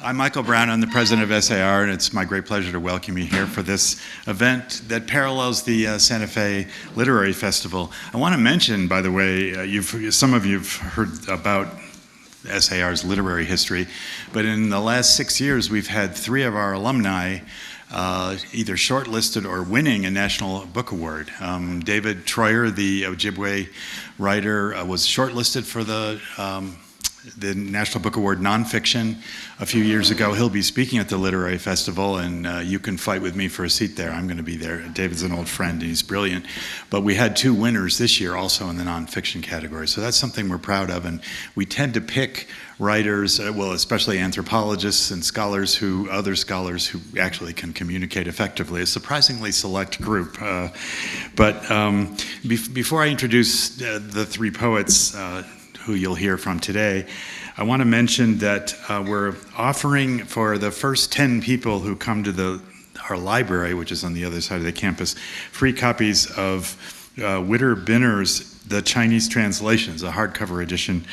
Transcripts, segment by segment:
I'm Michael Brown. I'm the president of SAR, and it's my great pleasure to welcome you here for this event that parallels the Santa Fe Literary Festival. I want to mention, by the way, some of you have heard about SAR's literary history, but in the last 6 years, we've had 3 of our alumni either shortlisted or winning a National Book Award. David Troyer, the Ojibwe writer, was shortlisted for the National Book Award nonfiction a few years ago. He'll be speaking at the Literary Festival, and you can fight with me for a seat there. I'm going to be there. David's an old friend, and he's brilliant. But we had 2 winners this year also in the nonfiction category, so that's something we're proud of. And we tend to pick writers, well, especially anthropologists and other scholars who actually can communicate effectively. A surprisingly select group. Before I introduce the 3 poets who you'll hear from today, I want to mention that we're offering for the first 10 people who come to our library, which is on the other side of the campus, free copies of Witter Binner's The Chinese Translations, a hardcover edition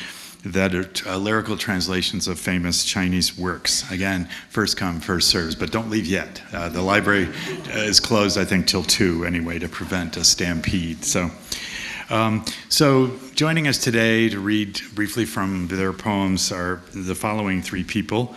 that are lyrical translations of famous Chinese works. Again, first come, first serves, but don't leave yet. The library is closed, I think, till 2 anyway, to prevent a stampede. So joining us today to read briefly from their poems are the following 3 people.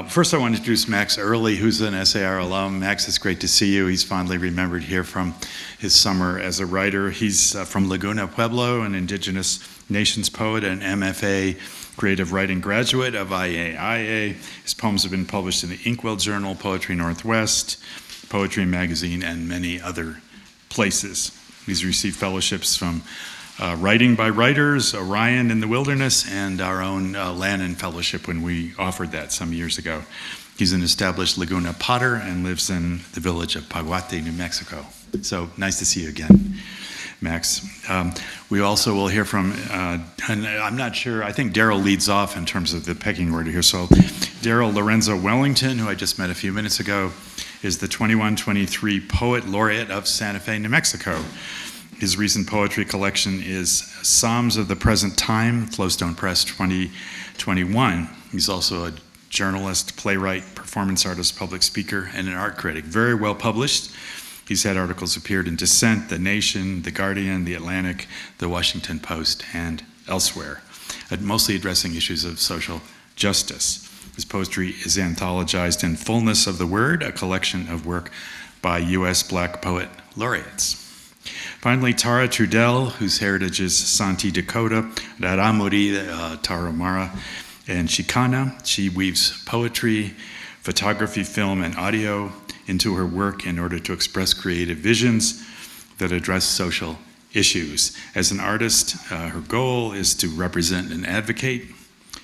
First, I want to introduce Max Early, who's an SAR alum. Max, it's great to see you. He's fondly remembered here from his summer as a writer. He's from Laguna Pueblo, an Indigenous Nations poet, and MFA creative writing graduate of IAIA. His poems have been published in the Inkwell Journal, Poetry Northwest, Poetry Magazine, and many other places. He's received fellowships from Writing by Writers, Orion in the Wilderness, and our own Lannan Fellowship when we offered that some years ago. He's an established Laguna potter and lives in the village of Paguate, New Mexico. So nice to see you again, Max. We also will hear from, and I'm not sure, I think Darryl leads off in terms of the pecking order here. So Darryl Lorenzo Wellington, who I just met a few minutes ago, is the 21-23 Poet Laureate of Santa Fe, New Mexico. His recent poetry collection is Psalms of the Present Time, Flowstone Press 2021. He's also a journalist, playwright, performance artist, public speaker, and an art critic. Very well published. He's had articles appeared in Dissent, The Nation, The Guardian, The Atlantic, The Washington Post, and elsewhere, mostly addressing issues of social justice. His poetry is anthologized in Fullness of the Word, a collection of work by U.S. Black Poet Laureates. Finally, Tara Trudell, whose heritage is Santee Dakota, Rarámuri, Tarahumara, and Xicana. She weaves poetry, photography, film, and audio into her work in order to express creative visions that address social issues. As an artist, her goal is to represent and advocate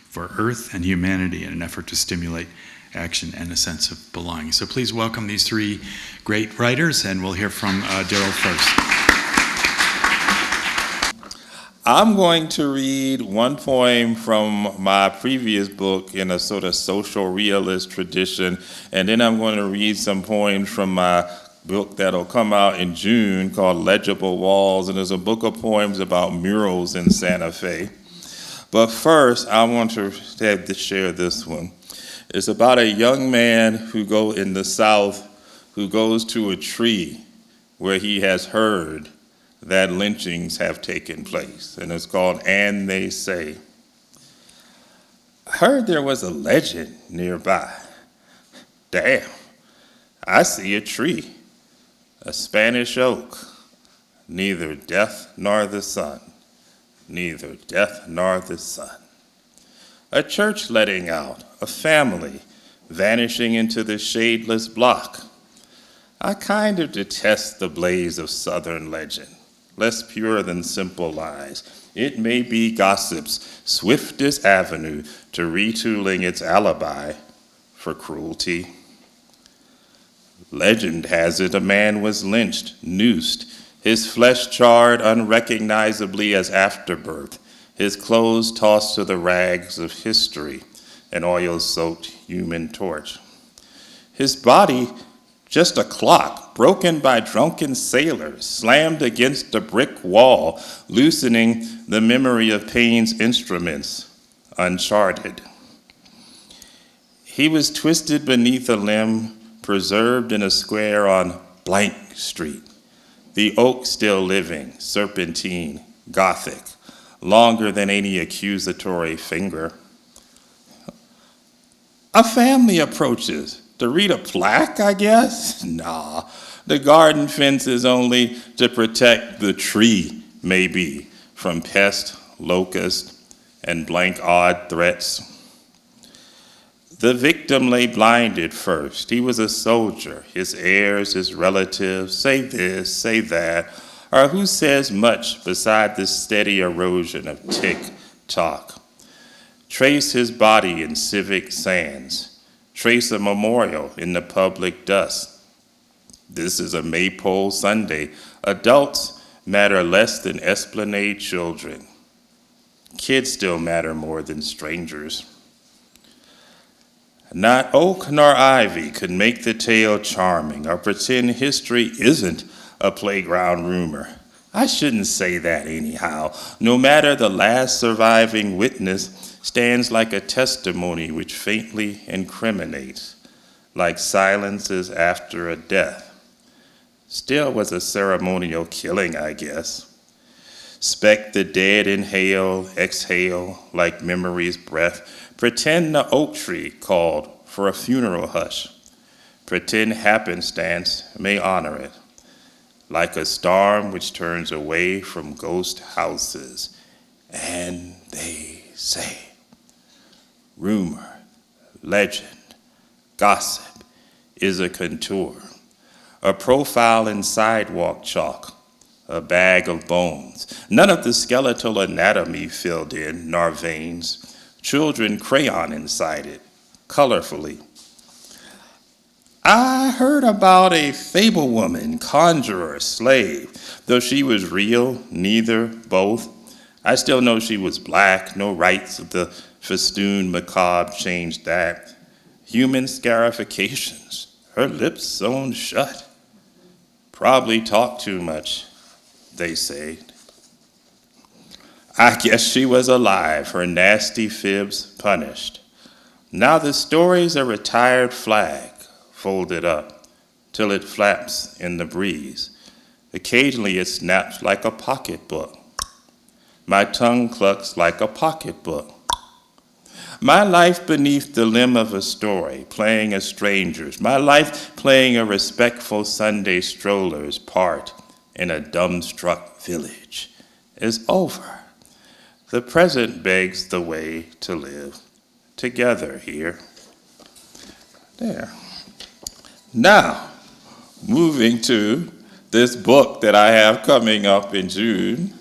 for Earth and humanity in an effort to stimulate action and a sense of belonging. So please welcome these 3 great writers, and we'll hear from Darryl first. I'm going to read one poem from my previous book in a sort of social realist tradition, and then I'm going to read some poems from my book that'll come out in June called Legible Walls, and there's a book of poems about murals in Santa Fe. But first, I want to share this one. It's about a young man in the South who goes to a tree where he has heard that lynchings have taken place, and it's called And They Say. I heard there was a legend nearby. Damn, I see a tree, a Spanish oak, neither death nor the sun. Neither death nor the sun. A church letting out, a family vanishing into the shadeless block. I kind of detest the blaze of Southern legend, less pure than simple lies. It may be gossip's swiftest avenue to retooling its alibi for cruelty. Legend has it a man was lynched, noosed, his flesh charred unrecognizably as afterbirth, his clothes tossed to the rags of history, an oil-soaked human torch. His body just a clock broken by drunken sailors, slammed against a brick wall, loosening the memory of pain's instruments, uncharted. He was twisted beneath a limb, preserved in a square on blank street. The oak still living, serpentine, Gothic, longer than any accusatory finger. A family approaches. To read a plaque, I guess? Nah, the garden fence is only to protect the tree, maybe, from pest, locust, and blank odd threats. The victim lay blinded first. He was a soldier. His heirs, his relatives, say this, say that, or who says much beside the steady erosion of tick-tock. Trace his body in civic sands. Trace a memorial in the public dust. This is a Maypole Sunday. Adults matter less than Esplanade children. Kids still matter more than strangers. Not oak nor ivy could make the tale charming or pretend history isn't a playground rumor. I shouldn't say that anyhow. No matter the last surviving witness stands like a testimony which faintly incriminates, like silences after a death. Still was a ceremonial killing, I guess. Spec the dead inhale, exhale, like memory's breath. Pretend the oak tree called for a funeral hush. Pretend happenstance may honor it, like a storm which turns away from ghost houses. And they say, rumor, legend, gossip is a contour, a profile in sidewalk chalk, a bag of bones, none of the skeletal anatomy filled in, nor veins, children crayon inside it, colorfully. I heard about a fable woman, conjurer, slave. Though she was real, neither, both. I still know she was black, no rights of the festooned macabre changed that. Human scarifications, her lips sewn shut. Probably talked too much, they say. I guess she was alive, her nasty fibs punished. Now the story's a retired flag, folded up, till it flaps in the breeze. Occasionally it snaps like a pocketbook. My tongue clucks like a pocketbook. My life beneath the limb of a story, playing a stranger's. My life playing a respectful Sunday stroller's part in a dumbstruck village is over. The present begs the way to live together here. There. Now, moving to this book that I have coming up in June.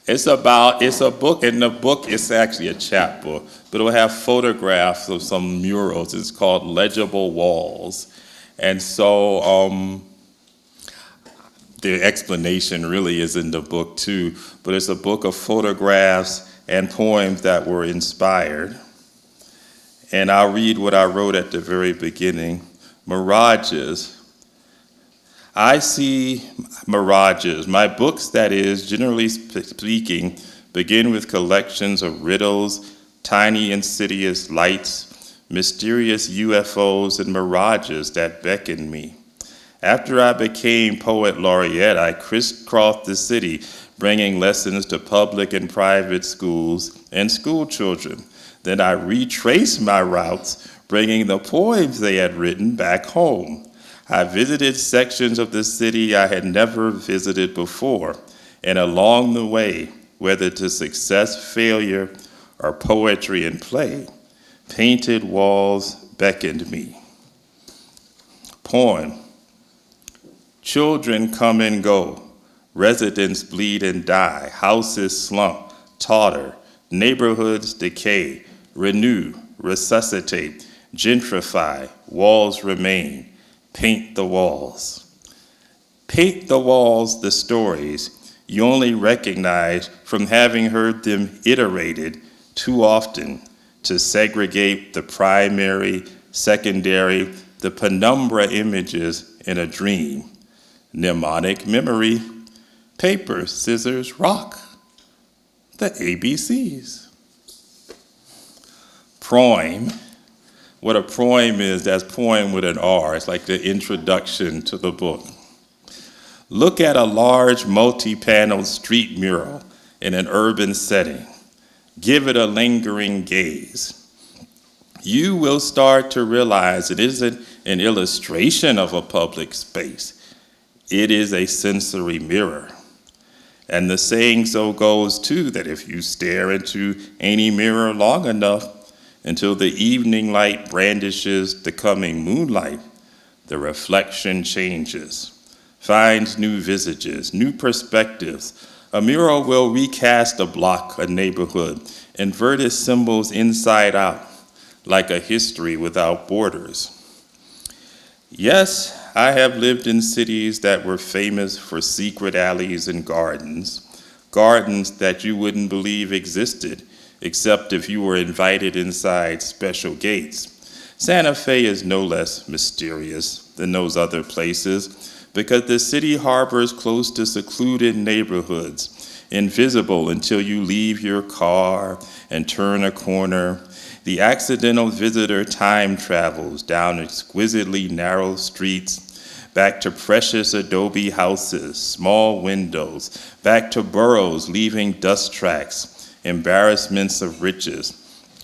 It's a book, and the book is actually a chapbook, but it will have photographs of some murals. It's called Legible Walls. And so the explanation really is in the book too, but it's a book of photographs and poems that were inspired. And I'll read what I wrote at the very beginning. Mirages. I see mirages. My books, that is, generally speaking, begin with collections of riddles, tiny insidious lights, mysterious UFOs, and mirages that beckon me. After I became Poet Laureate, I crisscrossed the city, bringing lessons to public and private schools and school children. Then I retraced my routes, bringing the poems they had written back home. I visited sections of the city I had never visited before, and along the way, whether to success, failure, or poetry and play, painted walls beckoned me. Poem. Children come and go, residents bleed and die, houses slump, totter, neighborhoods decay, renew, resuscitate, gentrify, walls remain. Paint the walls. Paint the walls, the stories you only recognize from having heard them iterated too often to segregate the primary, secondary, the penumbra images in a dream. Mnemonic memory, paper, scissors, rock, the ABCs. Poem. What a poem is, that's poem with an R. It's like the introduction to the book. Look at a large multi-paneled street mural in an urban setting. Give it a lingering gaze. You will start to realize it isn't an illustration of a public space. It is a sensory mirror. And the saying so goes too, that if you stare into any mirror long enough until the evening light brandishes the coming moonlight, the reflection changes, finds new visages, new perspectives. A mural will recast a block, a neighborhood, invert its symbols inside out, like a history without borders. Yes, I have lived in cities that were famous for secret alleys and gardens that you wouldn't believe existed, except if you were invited inside special gates. Santa Fe is no less mysterious than those other places because the city harbors close to secluded neighborhoods, invisible until you leave your car and turn a corner. The accidental visitor time travels down exquisitely narrow streets, back to precious adobe houses, small windows, back to burrows leaving dust tracks, embarrassments of riches.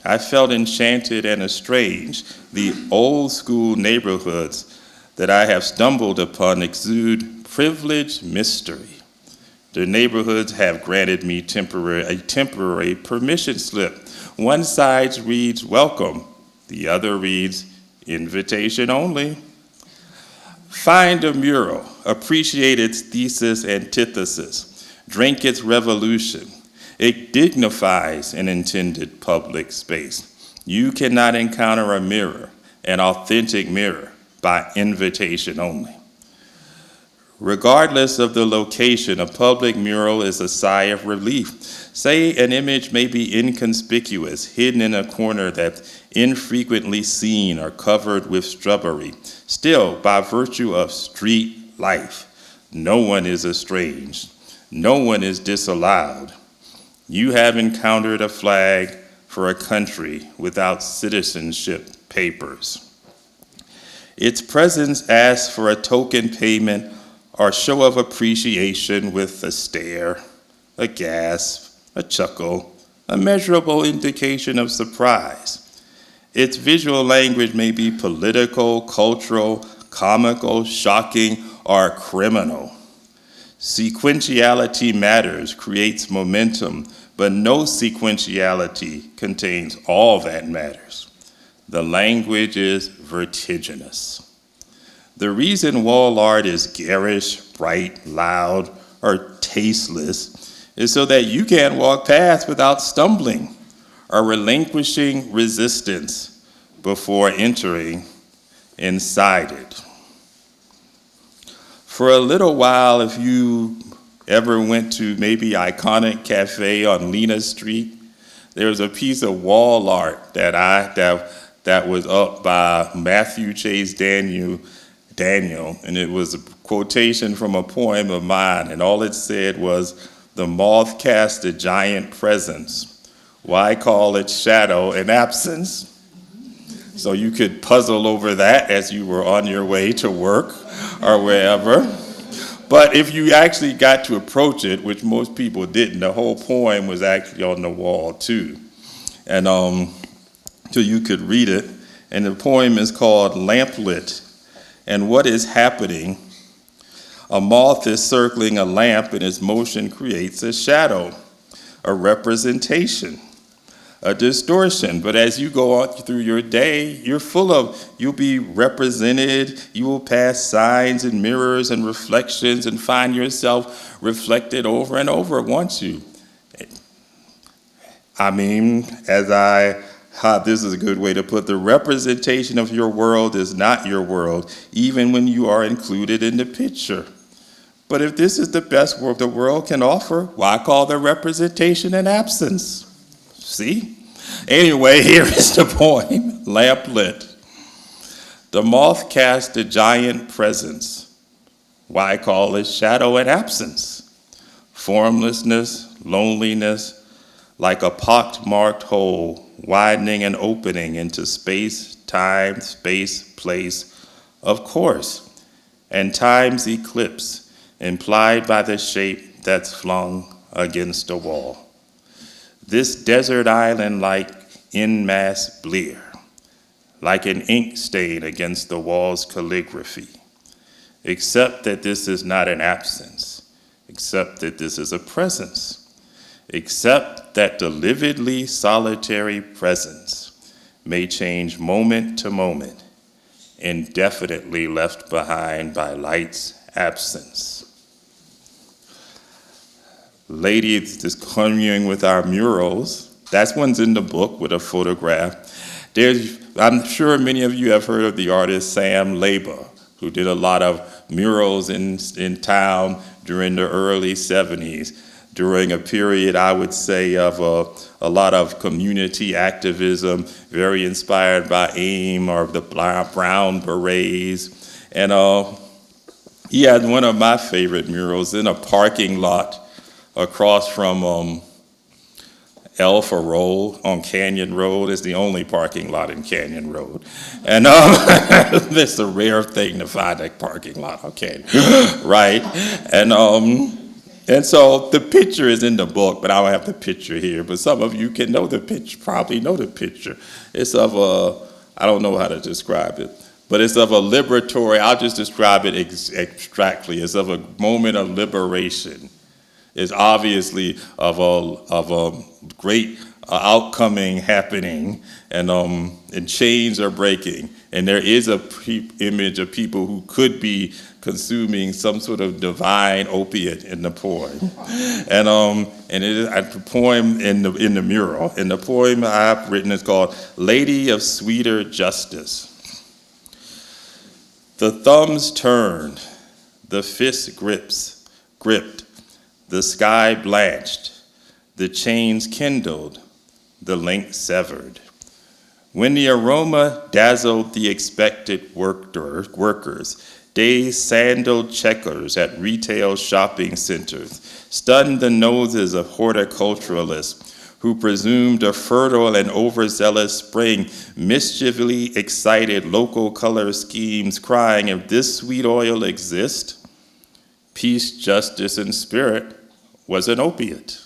I felt enchanted and estranged. The old school neighborhoods that I have stumbled upon exude privileged mystery. The neighborhoods have granted me a temporary permission slip. One side reads welcome, the other reads invitation only. Find a mural, appreciate its thesis, antithesis, drink its revolution. It dignifies an intended public space. You cannot encounter a mirror, an authentic mirror, by invitation only. Regardless of the location, a public mural is a sigh of relief. Say an image may be inconspicuous, hidden in a corner that's infrequently seen or covered with shrubbery. Still, by virtue of street life, no one is estranged. No one is disallowed. You have encountered a flag for a country without citizenship papers. Its presence asks for a token payment or show of appreciation with a stare, a gasp, a chuckle, a measurable indication of surprise. Its visual language may be political, cultural, comical, shocking, or criminal. Sequentiality matters, creates momentum, but no sequentiality contains all that matters. The language is vertiginous. The reason wall art is garish, bright, loud, or tasteless is so that you can't walk past without stumbling or relinquishing resistance before entering inside it. For a little while, if you ever went to maybe Iconic Cafe on Lena Street, there was a piece of wall art that was up by Matthew Chase Daniel, and it was a quotation from a poem of mine, and all it said was, "The moth cast a giant presence. Why call it shadow and absence?" So you could puzzle over that as you were on your way to work or wherever. But if you actually got to approach it, which most people didn't, the whole poem was actually on the wall too. And so you could read it. And the poem is called Lamplit. And what is happening? A moth is circling a lamp, and its motion creates a shadow, a representation, a distortion. But as you go on through your day, you'll be represented. You will pass signs and mirrors and reflections and find yourself reflected over and over, won't you? I mean, this is a good way to put the representation of your world is not your world, even when you are included in the picture. But if this is the best world the world can offer, why call the representation an absence? See? Anyway, here is the poem, Lamplit. The moth cast a giant presence. Why call it shadow and absence? Formlessness, loneliness, like a pock-marked hole widening and opening into space, time, space, place, of course, and time's eclipse, implied by the shape that's flung against a wall. This desert island like en masse blear, like an ink stain against the wall's calligraphy, except that this is not an absence, except that this is a presence, except that the lividly solitary presence may change moment to moment, indefinitely left behind by light's absence. Ladies discontinuing with our murals, that one's in the book with a photograph. I'm sure many of you have heard of the artist Sam Laber, who did a lot of murals in town during the early 70s, during a period, I would say, of a lot of community activism, very inspired by AIM or the Brown Berets. And he had one of my favorite murals in a parking lot across from Alpha Road on Canyon Road. Is the only parking lot in Canyon Road. And it's a rare thing to find a parking lot on Canyon, right? And so the picture is in the book, but I don't have the picture here. But some of you can know the picture, probably know the picture. It's of I don't know how to describe it, but it's of a liberatory, I'll just describe it abstractly. It's of a moment of liberation. It's obviously of a great outcoming happening, and chains are breaking. And there is a image of people who could be consuming some sort of divine opiate in the poem. And it is a poem in the mural. And the poem I've written is called Lady of Sweeter Justice. The thumbs turned, the fist gripped, the sky blanched, the chains kindled, the link severed. When the aroma dazzled the expected workers, dazed sandaled checkers at retail shopping centers, stunned the noses of horticulturalists who presumed a fertile and overzealous spring, mischievously excited local color schemes crying, if this sweet oil exists, peace, justice, and spirit was an opiate.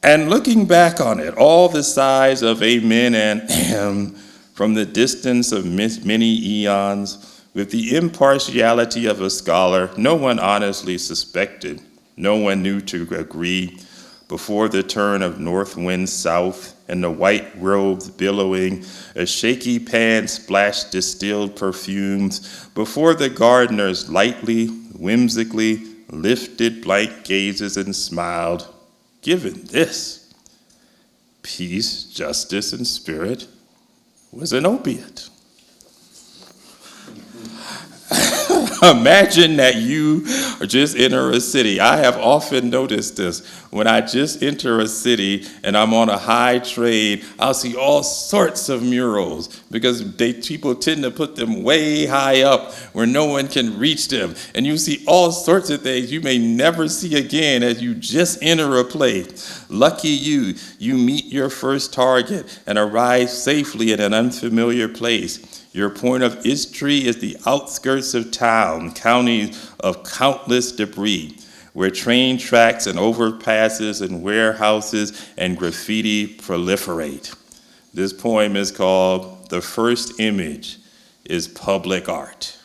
And looking back on it, all the sighs of amen and ahem from the distance of many eons, with the impartiality of a scholar, no one honestly suspected, no one knew to agree, before the turn of north wind south and the white robes billowing, a shaky pan splashed distilled perfumes, before the gardeners lightly, whimsically lifted blank gazes and smiled, given this, peace, justice, and spirit was an opiate. Imagine that you just enter a city. I have often noticed this. When I just enter a city and I'm on a high train, I'll see all sorts of murals because people tend to put them way high up where no one can reach them. And you see all sorts of things you may never see again as you just enter a place. Lucky you meet your first target and arrive safely in an unfamiliar place. Your point of entry is the outskirts of town, counties of countless debris, where train tracks and overpasses and warehouses and graffiti proliferate. This poem is called The First Image is Public Art.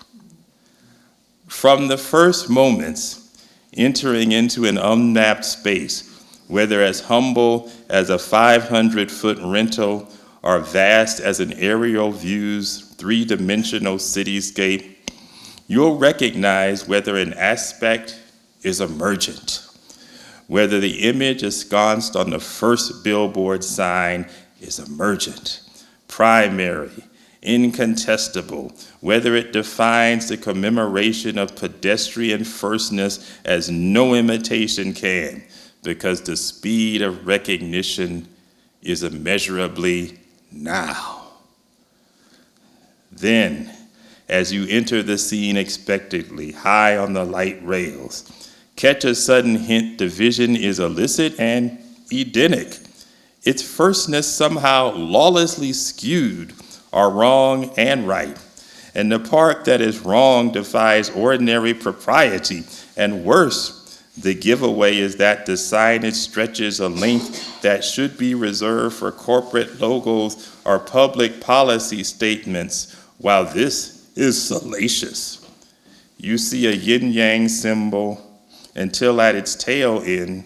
From the first moments, entering into an unmapped space, whether as humble as a 500-foot rental or vast as an aerial view's three-dimensional cityscape, you'll recognize whether an aspect is emergent, whether the image ensconced on the first billboard sign is emergent, primary, incontestable, whether it defines the commemoration of pedestrian firstness as no imitation can, because the speed of recognition is immeasurably now. Then, as you enter the scene expectantly, high on the light rails, catch a sudden hint the vision is illicit and Edenic. its firstness somehow lawlessly skewed are wrong and right. And the part that is wrong defies ordinary propriety. And worse, the giveaway is that the signage stretches a length that should be reserved for corporate logos or public policy statements, while this is salacious. You see a yin-yang symbol until at its tail end,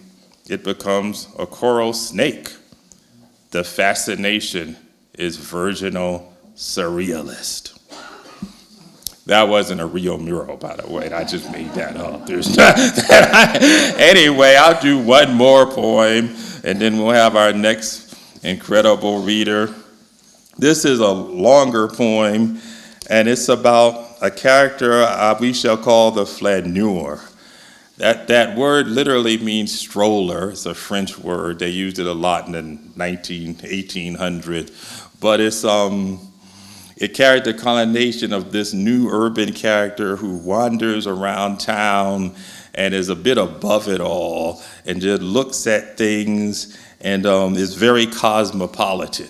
it becomes a coral snake. The fascination is virginal surrealist. That wasn't a real mural, by the way. I just made that up. Anyway, I'll do one more poem, and then we'll have our next incredible reader. This is a longer poem, and it's about a character we shall call the flaneur. That word literally means stroller. It's a French word. They used it a lot in the 1800. But it carried the connotation of this new urban character who wanders around town and is a bit above it all and just looks at things and is very cosmopolitan,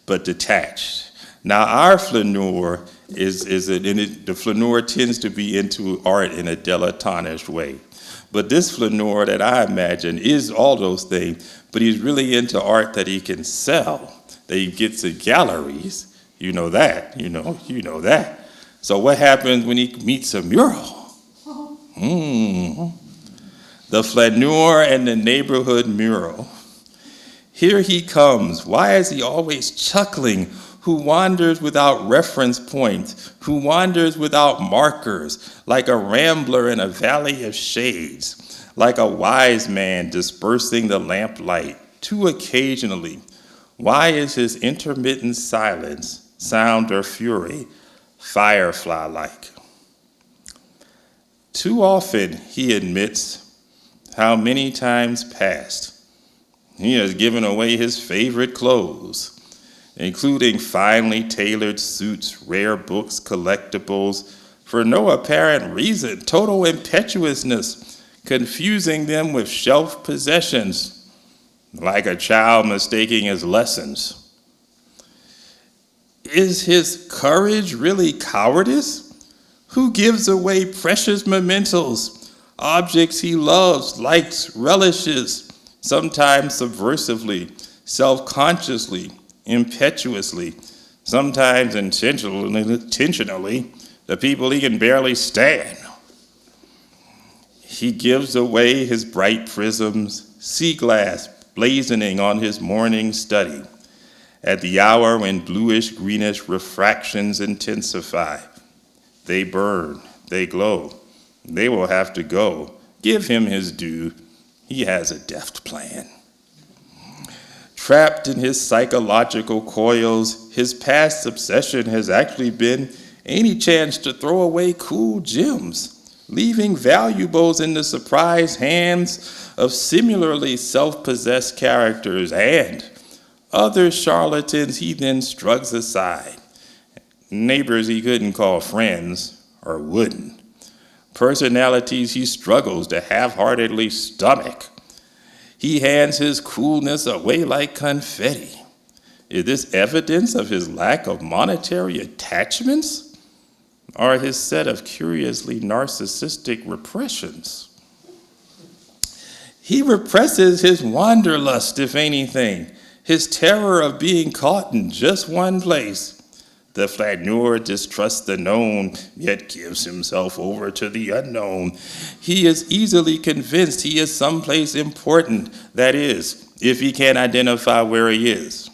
but detached. Now, our flaneur the flaneur tends to be into art in a dilettante way. But this flaneur that I imagine is all those things, but he's really into art that he can sell, that he gets in galleries. You know that, you know that. So what happens when he meets a mural? The flaneur and the neighborhood mural. Here he comes. Why is he always chuckling? Who wanders without reference points, who wanders without markers, like a rambler in a valley of shades, like a wise man dispersing the lamplight, too occasionally. Why is his intermittent silence, sound or fury, firefly-like? Too often, he admits, how many times past, he has given away his favorite clothes, including finely tailored suits, rare books, collectibles, for no apparent reason, total impetuousness, confusing them with shelf possessions, like a child mistaking his lessons. Is his courage really cowardice? Who gives away precious mementos, objects he loves, likes, relishes, sometimes subversively, self-consciously, impetuously, sometimes intentionally, the people he can barely stand? He gives away his bright prisms, sea glass blazoning on his morning study, at the hour when bluish-greenish refractions intensify. They burn, they glow, they will have to go. Give him his due, he has a deft plan. Trapped in his psychological coils, his past obsession has actually been any chance to throw away cool gems, leaving valuables in the surprised hands of similarly self-possessed characters and other charlatans he then shrugs aside. Neighbors he couldn't call friends, or wouldn't. Personalities he struggles to half-heartedly stomach. He hands his coolness away like confetti. Is this evidence of his lack of monetary attachments, or his set of curiously narcissistic repressions? He represses his wanderlust, if anything, his terror of being caught in just one place. The flaneur distrusts the known, yet gives himself over to the unknown. He is easily convinced he is someplace important, that is, if he can identify where he is.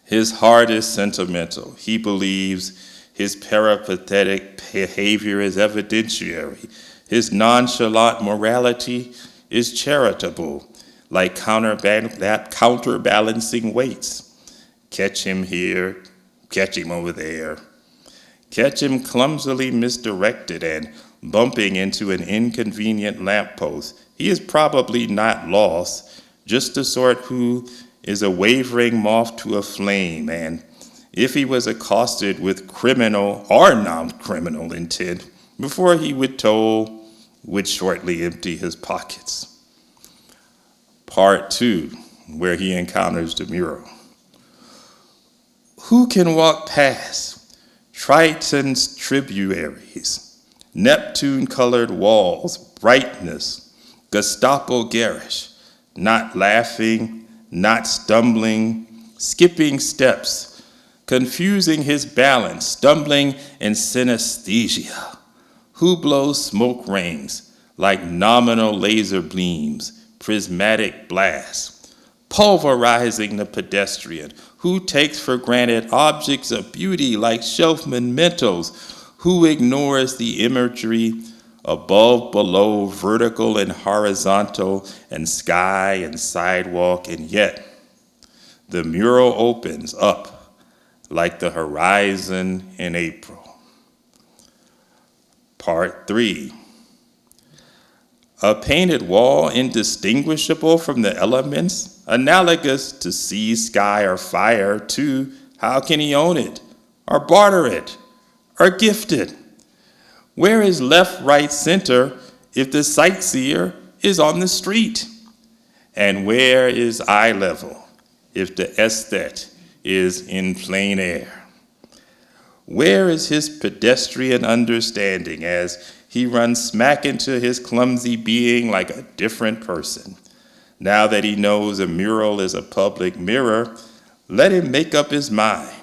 His heart is sentimental. He believes his peripatetic behavior is evidentiary. His nonchalant morality is charitable, like counterbalancing weights. Catch him here, catch him over there. Catch him clumsily misdirected and bumping into an inconvenient lamppost. He is probably not lost, just the sort who is a wavering moth to a flame, and if he was accosted with criminal or non-criminal intent, before he would shortly empty his pockets. Part 2, where he encounters the mural. Who can walk past Triton's tributaries, Neptune-colored walls, brightness, Gestapo garish, not laughing, not stumbling, skipping steps, confusing his balance, stumbling in synesthesia? Who blows smoke rings like nominal laser beams, prismatic blasts, pulverizing the pedestrian? Who takes for granted objects of beauty like shelf mementos? Who ignores the imagery above, below, vertical and horizontal, and sky and sidewalk? And yet, the mural opens up like the horizon in April. Part 3. A painted wall indistinguishable from the elements, analogous to sea, sky, or fire, too. How can he own it, or barter it, or gift it? Where is left, right, center if the sightseer is on the street? And where is eye level if the aesthete is in plain air? Where is his pedestrian understanding as he runs smack into his clumsy being like a different person? Now that he knows a mural is a public mirror, let him make up his mind.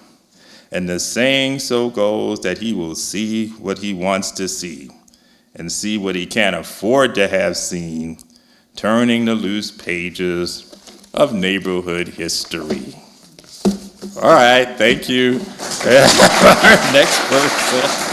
And the saying so goes that he will see what he wants to see and see what he can't afford to have seen, turning the loose pages of neighborhood history. All right, thank you. Our next person.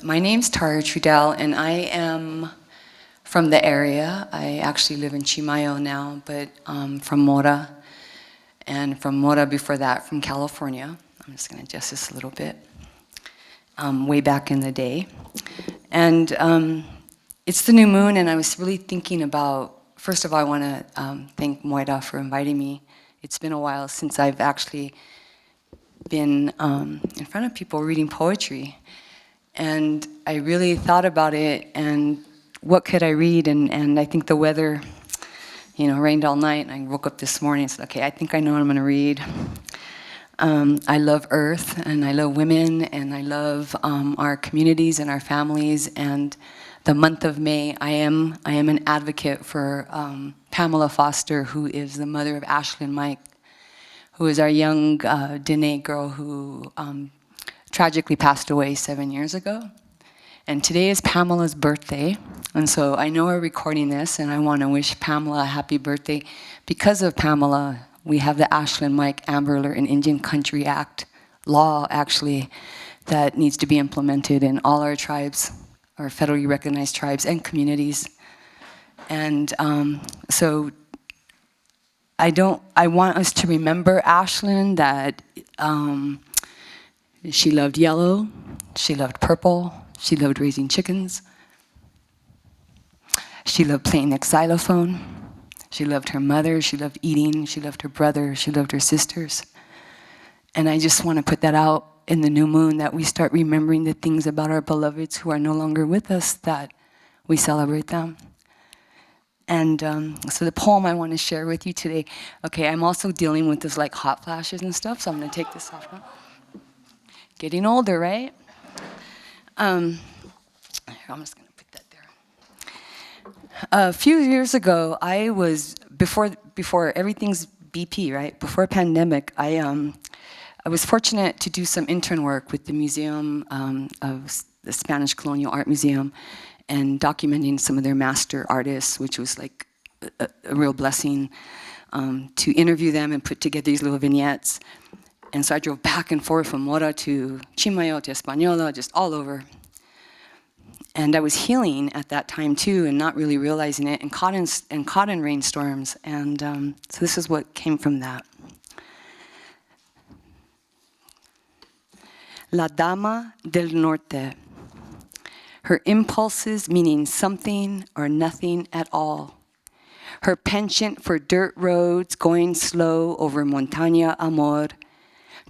My name's Trudell, and I am from the area. I actually live in Chimayo now, but from Mora, and from Mora before that, from California. I'm just going to adjust this a little bit. Way back in the day. And it's the new moon, and I was really thinking about, first of all, I want to thank Moira for inviting me. It's been a while since I've actually been in front of people reading poetry. And I really thought about it, and what could I read? And I think the weather, rained all night, and I woke up this morning and said, okay, I think I know what I'm going to read. I love Earth, and I love women, and I love our communities and our families. And the month of May, I am an advocate for Pamela Foster, who is the mother of Ashley and Mike, who is our young Dene girl who tragically passed away 7 years ago. And today is Pamela's birthday. And so I know we're recording this, and I want to wish Pamela a happy birthday. Because of Pamela, we have the Ashland Mike Amber Alert and Indian Country Act law, actually, that needs to be implemented in all our tribes, our federally recognized tribes and communities. And so I want us to remember Ashland, that she loved yellow, she loved purple, she loved raising chickens, she loved playing the xylophone, she loved her mother, she loved eating, she loved her brother, she loved her sisters. And I just want to put that out in the new moon, that we start remembering the things about our beloveds who are no longer with us, that we celebrate them. And so the poem I want to share with you today, okay, I'm also dealing with this like hot flashes and stuff, so I'm going to take this off now. Getting older, right? I'm just going to put that there. A few years ago, I was, before everything's BP, right? Before pandemic, I was fortunate to do some intern work with the Museum of the Spanish Colonial Art Museum, and documenting some of their master artists, which was like a real blessing to interview them and put together these little vignettes. And so I drove back and forth from Mora to Chimayo to Española, just all over. And I was healing at that time too, and not really realizing it, and caught in rainstorms. And so this is what came from that. La Dama del Norte. Her impulses meaning something or nothing at all. Her penchant for dirt roads going slow over Montaña Amor,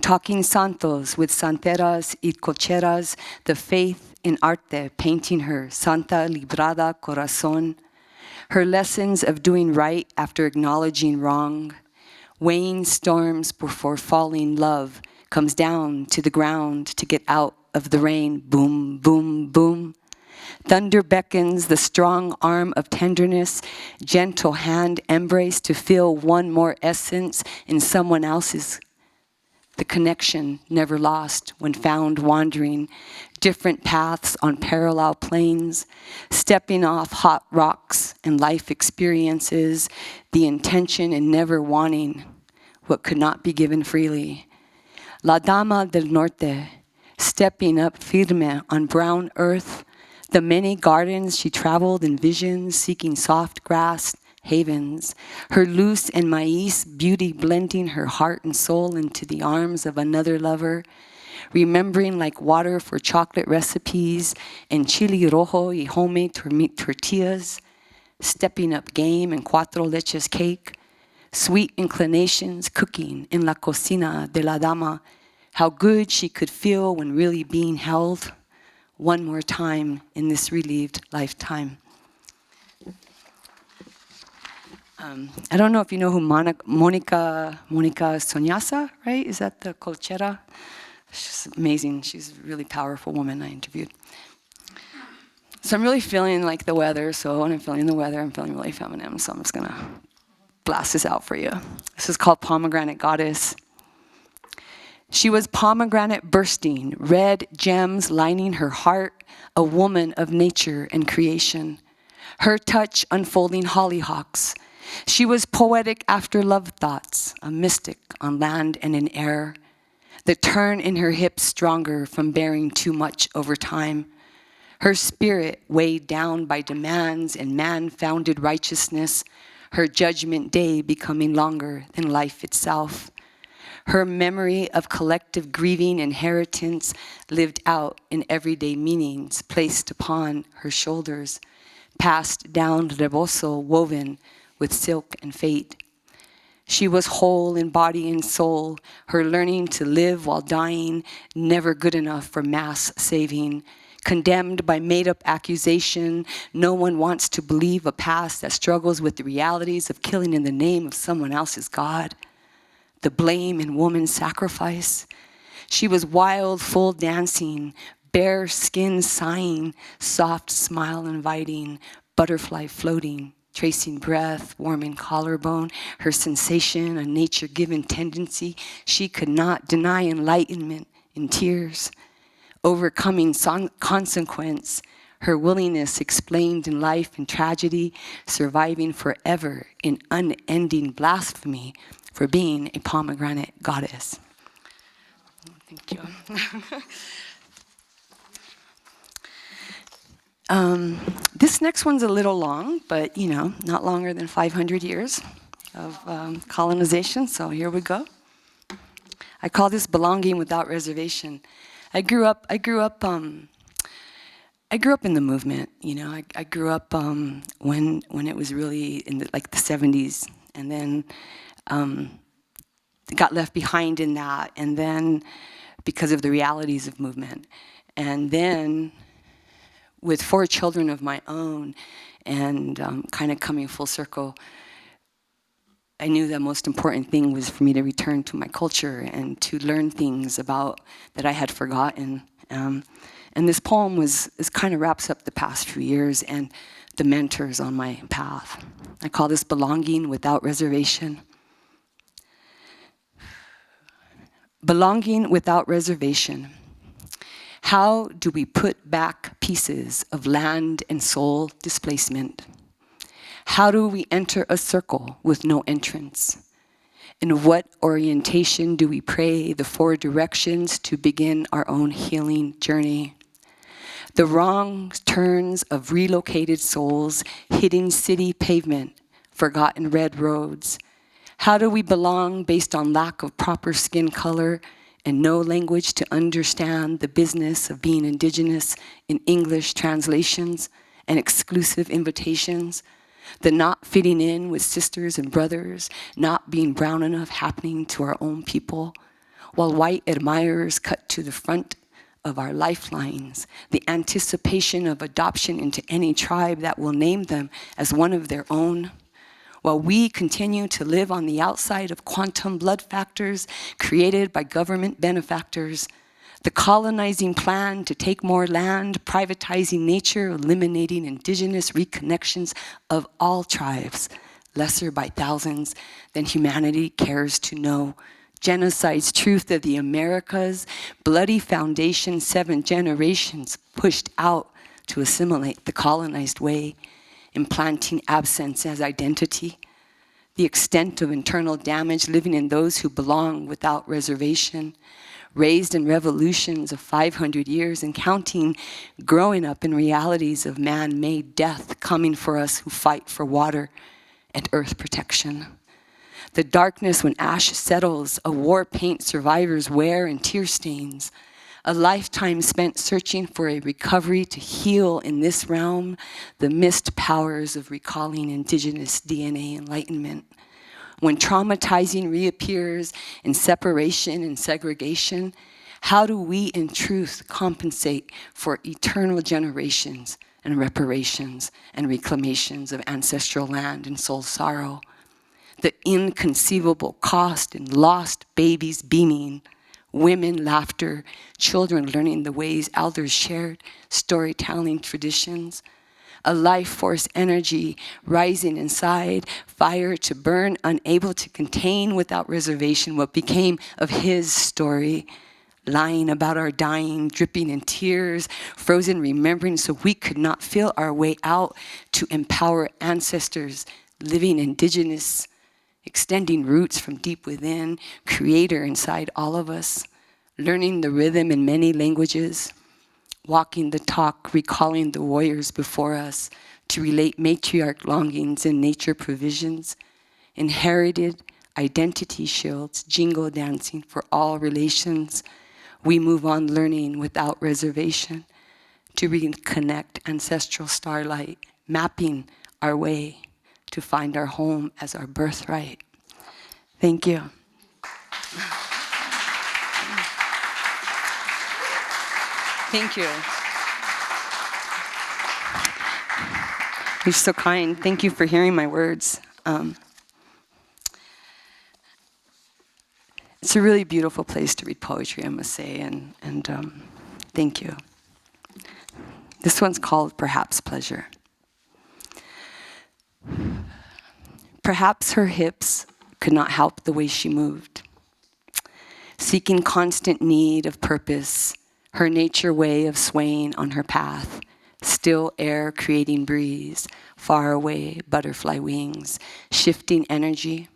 talking santos with santeras y cocheras, the faith in arte painting her Santa Librada Corazon, her lessons of doing right after acknowledging wrong, weighing storms before falling love comes down to the ground to get out of the rain, boom, boom, boom. Thunder beckons the strong arm of tenderness, gentle hand embrace to feel one more essence in someone else's. The connection never lost when found wandering, different paths on parallel planes, stepping off hot rocks and life experiences, the intention in never wanting what could not be given freely. La Dama del Norte, stepping up firme on brown earth, the many gardens she traveled in visions, seeking soft grass havens, her luz and maíz beauty blending her heart and soul into the arms of another lover, remembering like water for chocolate recipes and chili rojo y homemade tortillas, stepping up game and cuatro leches cake, sweet inclinations cooking in la cocina de la dama, how good she could feel when really being held one more time in this relieved lifetime. I don't know if you know who Monica Soñasa, right? Is that the colchera? She's amazing. She's a really powerful woman I interviewed. So I'm really feeling like the weather. So when I'm feeling the weather, I'm feeling really feminine. So I'm just going to blast this out for you. This is called Pomegranate Goddess. She was pomegranate bursting, red gems lining her heart, a woman of nature and creation. Her touch unfolding hollyhocks. She was poetic after love thoughts, a mystic on land and in air. The turn in her hips stronger from bearing too much over time. Her spirit weighed down by demands and man-founded righteousness, her judgment day becoming longer than life itself. Her memory of collective grieving inheritance lived out in everyday meanings placed upon her shoulders, passed down rebozo woven with silk and fate. She was whole in body and soul, her learning to live while dying, never good enough for mass saving. Condemned by made-up accusation, no one wants to believe a past that struggles with the realities of killing in the name of someone else's God. The blame in woman's sacrifice. She was wild, full dancing, bare skin sighing, soft smile inviting, butterfly floating, tracing breath, warming collarbone, her sensation, a nature-given tendency. She could not deny enlightenment in tears. Overcoming consequence, her willingness explained in life and tragedy, surviving forever in unending blasphemy for being a pomegranate goddess. Thank you. This next one's a little long, but not longer than 500 years of colonization, so here we go. I call this belonging without reservation. I grew up in the movement. I grew up when it was really in the 70s, and then got left behind in that, and then because of the realities of movement, and then with 4 children of my own, and kind of coming full circle, I knew the most important thing was for me to return to my culture and to learn things about that I had forgotten. And this poem kind of wraps up the past few years and the mentors on my path. I call this belonging without reservation. Belonging without reservation. How do we put back pieces of land and soul displacement? How do we enter a circle with no entrance? In what orientation do we pray the 4 directions to begin our own healing journey? The wrong turns of relocated souls hitting city pavement, forgotten red roads. How do we belong based on lack of proper skin color and no language to understand the business of being indigenous in English translations and exclusive invitations? The not fitting in with sisters and brothers, not being brown enough happening to our own people. while white admirers cut to the front of our lifelines, the anticipation of adoption into any tribe that will name them as one of their own, while we continue to live on the outside of quantum blood factors created by government benefactors, the colonizing plan to take more land, privatizing nature, eliminating indigenous reconnections of all tribes, lesser by thousands than humanity cares to know. Genocide's truth of the Americas, bloody foundation, 7 generations pushed out to assimilate the colonized way, implanting absence as identity, the extent of internal damage living in those who belong without reservation, raised in revolutions of 500 years and counting, growing up in realities of man-made death coming for us who fight for water and earth protection. The darkness when ash settles, a war paint survivors wear and tear stains, a lifetime spent searching for a recovery to heal in this realm, the missed powers of recalling indigenous DNA enlightenment. When traumatizing reappears in separation and segregation, how do we in truth compensate for eternal generations and reparations and reclamations of ancestral land and soul sorrow? The inconceivable cost in lost babies beaming, women laughter, children learning the ways elders shared, storytelling traditions, a life force energy rising inside, fire to burn, unable to contain without reservation what became of his story, lying about our dying, dripping in tears, frozen remembering so we could not feel our way out to empower ancestors, living indigenous, extending roots from deep within, creator inside all of us, learning the rhythm in many languages, walking the talk, recalling the warriors before us to relate matriarch longings and nature provisions, inherited identity shields, jingle dancing for all relations. We move on learning without reservation to reconnect ancestral starlight, mapping our way to find our home as our birthright. Thank you. Thank you. You're so kind. Thank you for hearing my words. It's a really beautiful place to read poetry, I must say, and thank you. This one's called Perhaps Pleasure. Perhaps her hips could not help the way she moved, seeking constant need of purpose, her nature way of swaying on her path, still air creating breeze, far away butterfly wings, shifting energy.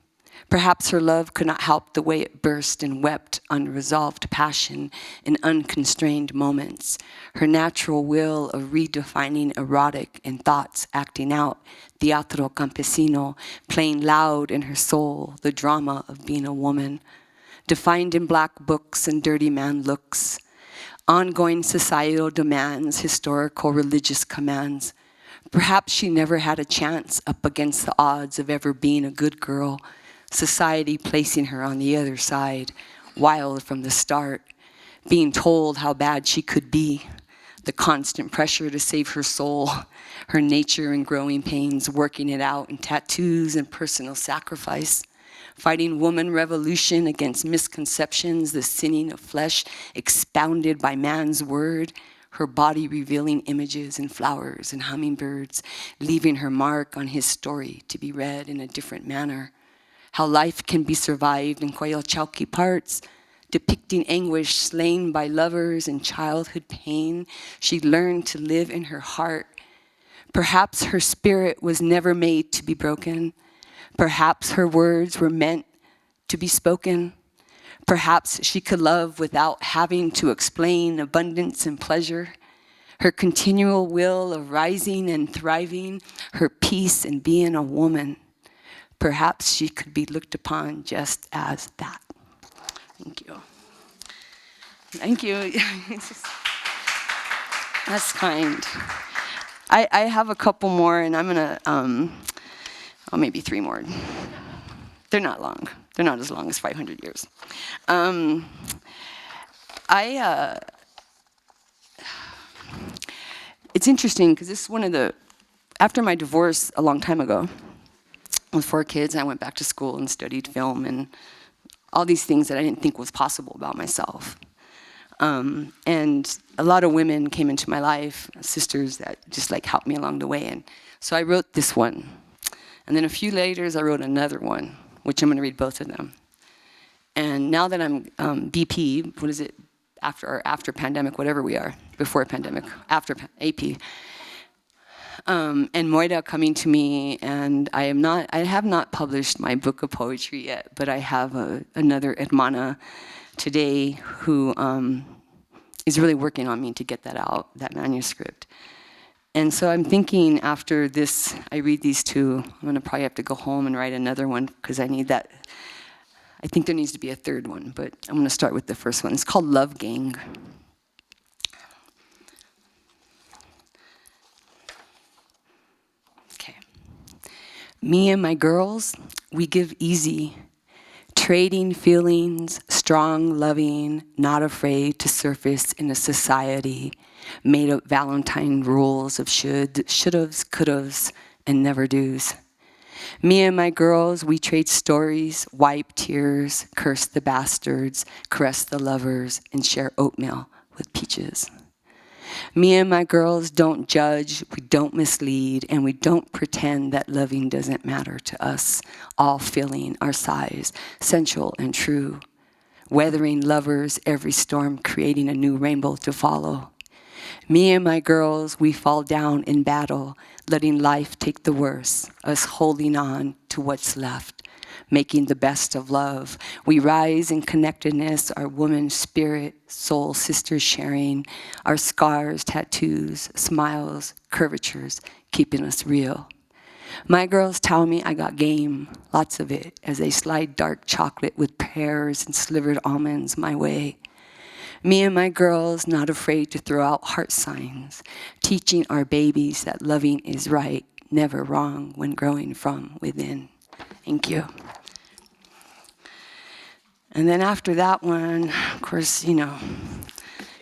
Perhaps her love could not help the way it burst and wept unresolved passion in unconstrained moments, her natural will of redefining erotic in thoughts acting out, teatro campesino, playing loud in her soul, the drama of being a woman, defined in black books and dirty man looks, ongoing societal demands, historical religious commands. Perhaps she never had a chance up against the odds of ever being a good girl, society placing her on the other side, wild from the start, being told how bad she could be, the constant pressure to save her soul, her nature and growing pains, working it out in tattoos and personal sacrifice, fighting woman revolution against misconceptions, the sinning of flesh expounded by man's word, her body revealing images and flowers and hummingbirds, leaving her mark on his story to be read in a different manner. How life can be survived in Coyolxauhqui parts, depicting anguish slain by lovers and childhood pain. She learned to live in her heart. Perhaps her spirit was never made to be broken. Perhaps her words were meant to be spoken. Perhaps she could love without having to explain abundance and pleasure. Her continual will of rising and thriving, her peace in being a woman. Perhaps she could be looked upon just as that. Thank you. Thank you. That's kind. I have a couple more, and I'm gonna, maybe 3 more. They're not long. They're not as long as 500 years. It's interesting because this is one of the, after my divorce a long time ago, with 4 kids, I went back to school and studied film and all these things that I didn't think was possible about myself. And a lot of women came into my life, sisters that just like helped me along the way. And so I wrote this one. And then a few later, I wrote another one, which I'm going to read both of them. And now that I'm BP, what is it, after pandemic, whatever we are, before pandemic, after AP, and Moira coming to me, and I have not published my book of poetry yet, but I have another hermana today who is really working on me to get that out, that manuscript. And so I'm thinking after this, I read these 2, I'm gonna probably have to go home and write another one because I need that. I think there needs to be a 3rd one, but I'm gonna start with the first one. It's called Love Gang. Okay. Me and my girls, we give easy, trading feelings, strong, loving, not afraid to surface in a society made up Valentine rules of should'ves, could'ves, and never do's. Me and my girls, we trade stories, wipe tears, curse the bastards, caress the lovers, and share oatmeal with peaches. Me and my girls don't judge, we don't mislead, and we don't pretend that loving doesn't matter to us, all filling our size, sensual and true. Weathering lovers, every storm creating a new rainbow to follow. Me and my girls, we fall down in battle, letting life take the worst, us holding on to what's left, making the best of love. We rise in connectedness, our woman spirit, soul sisters sharing, our scars, tattoos, smiles, curvatures, keeping us real. My girls tell me I got game, lots of it, as they slide dark chocolate with pears and slivered almonds my way. Me and my girls, not afraid to throw out heart signs, teaching our babies that loving is right, never wrong when growing from within. Thank you. And then after that one, of course, you know,